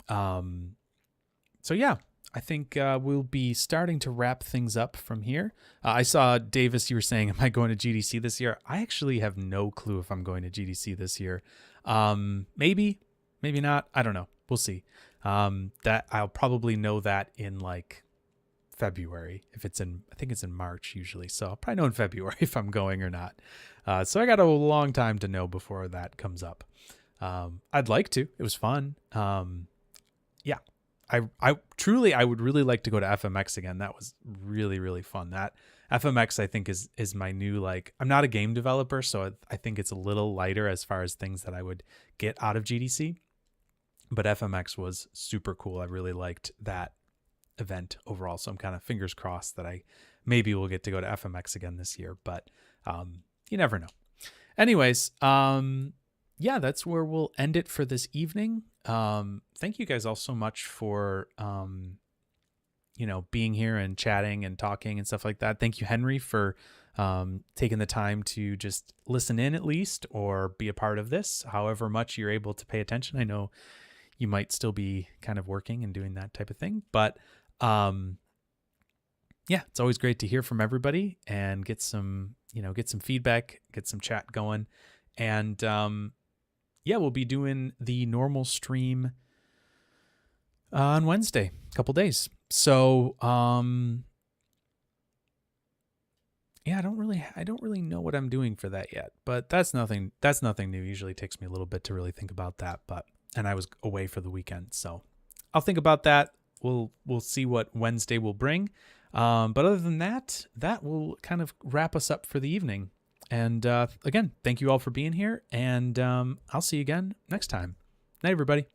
So yeah, I think we'll be starting to wrap things up from here. I saw, Davis, you were saying, am I going to GDC this year? I actually have no clue if I'm going to GDC this year. Maybe not. I don't know. We'll see. That I'll probably know that in like February. I think it's in March usually. So I'll probably know in February if I'm going or not. So I got a long time to know before that comes up. I'd like to. It was fun. Yeah. I would really like to go to FMX again. That was really, really fun. That FMX, I think, is my new, like, I'm not a game developer, so I think it's a little lighter as far as things that I would get out of GDC. But FMX was super cool. I really liked that event overall. So I'm kind of fingers crossed that I maybe will get to go to FMX again this year, but you never know. Anyways, yeah, that's where we'll end it for this evening. Thank you guys all so much for, being here and chatting and talking and stuff like that. Thank you, Henry, for taking the time to just listen in at least, or be a part of this, however much you're able to pay attention. I know you might still be kind of working and doing that type of thing, but yeah, it's always great to hear from everybody and get some feedback, get some chat going. And yeah, we'll be doing the normal stream on Wednesday, a couple days. So yeah, I don't really know what I'm doing for that yet, but that's nothing new. Usually it takes me a little bit to really think about that, and I was away for the weekend, so I'll think about that. We'll see what Wednesday will bring. But other than that will kind of wrap us up for the evening. And again, thank you all for being here, and I'll see you again next time. Night, everybody.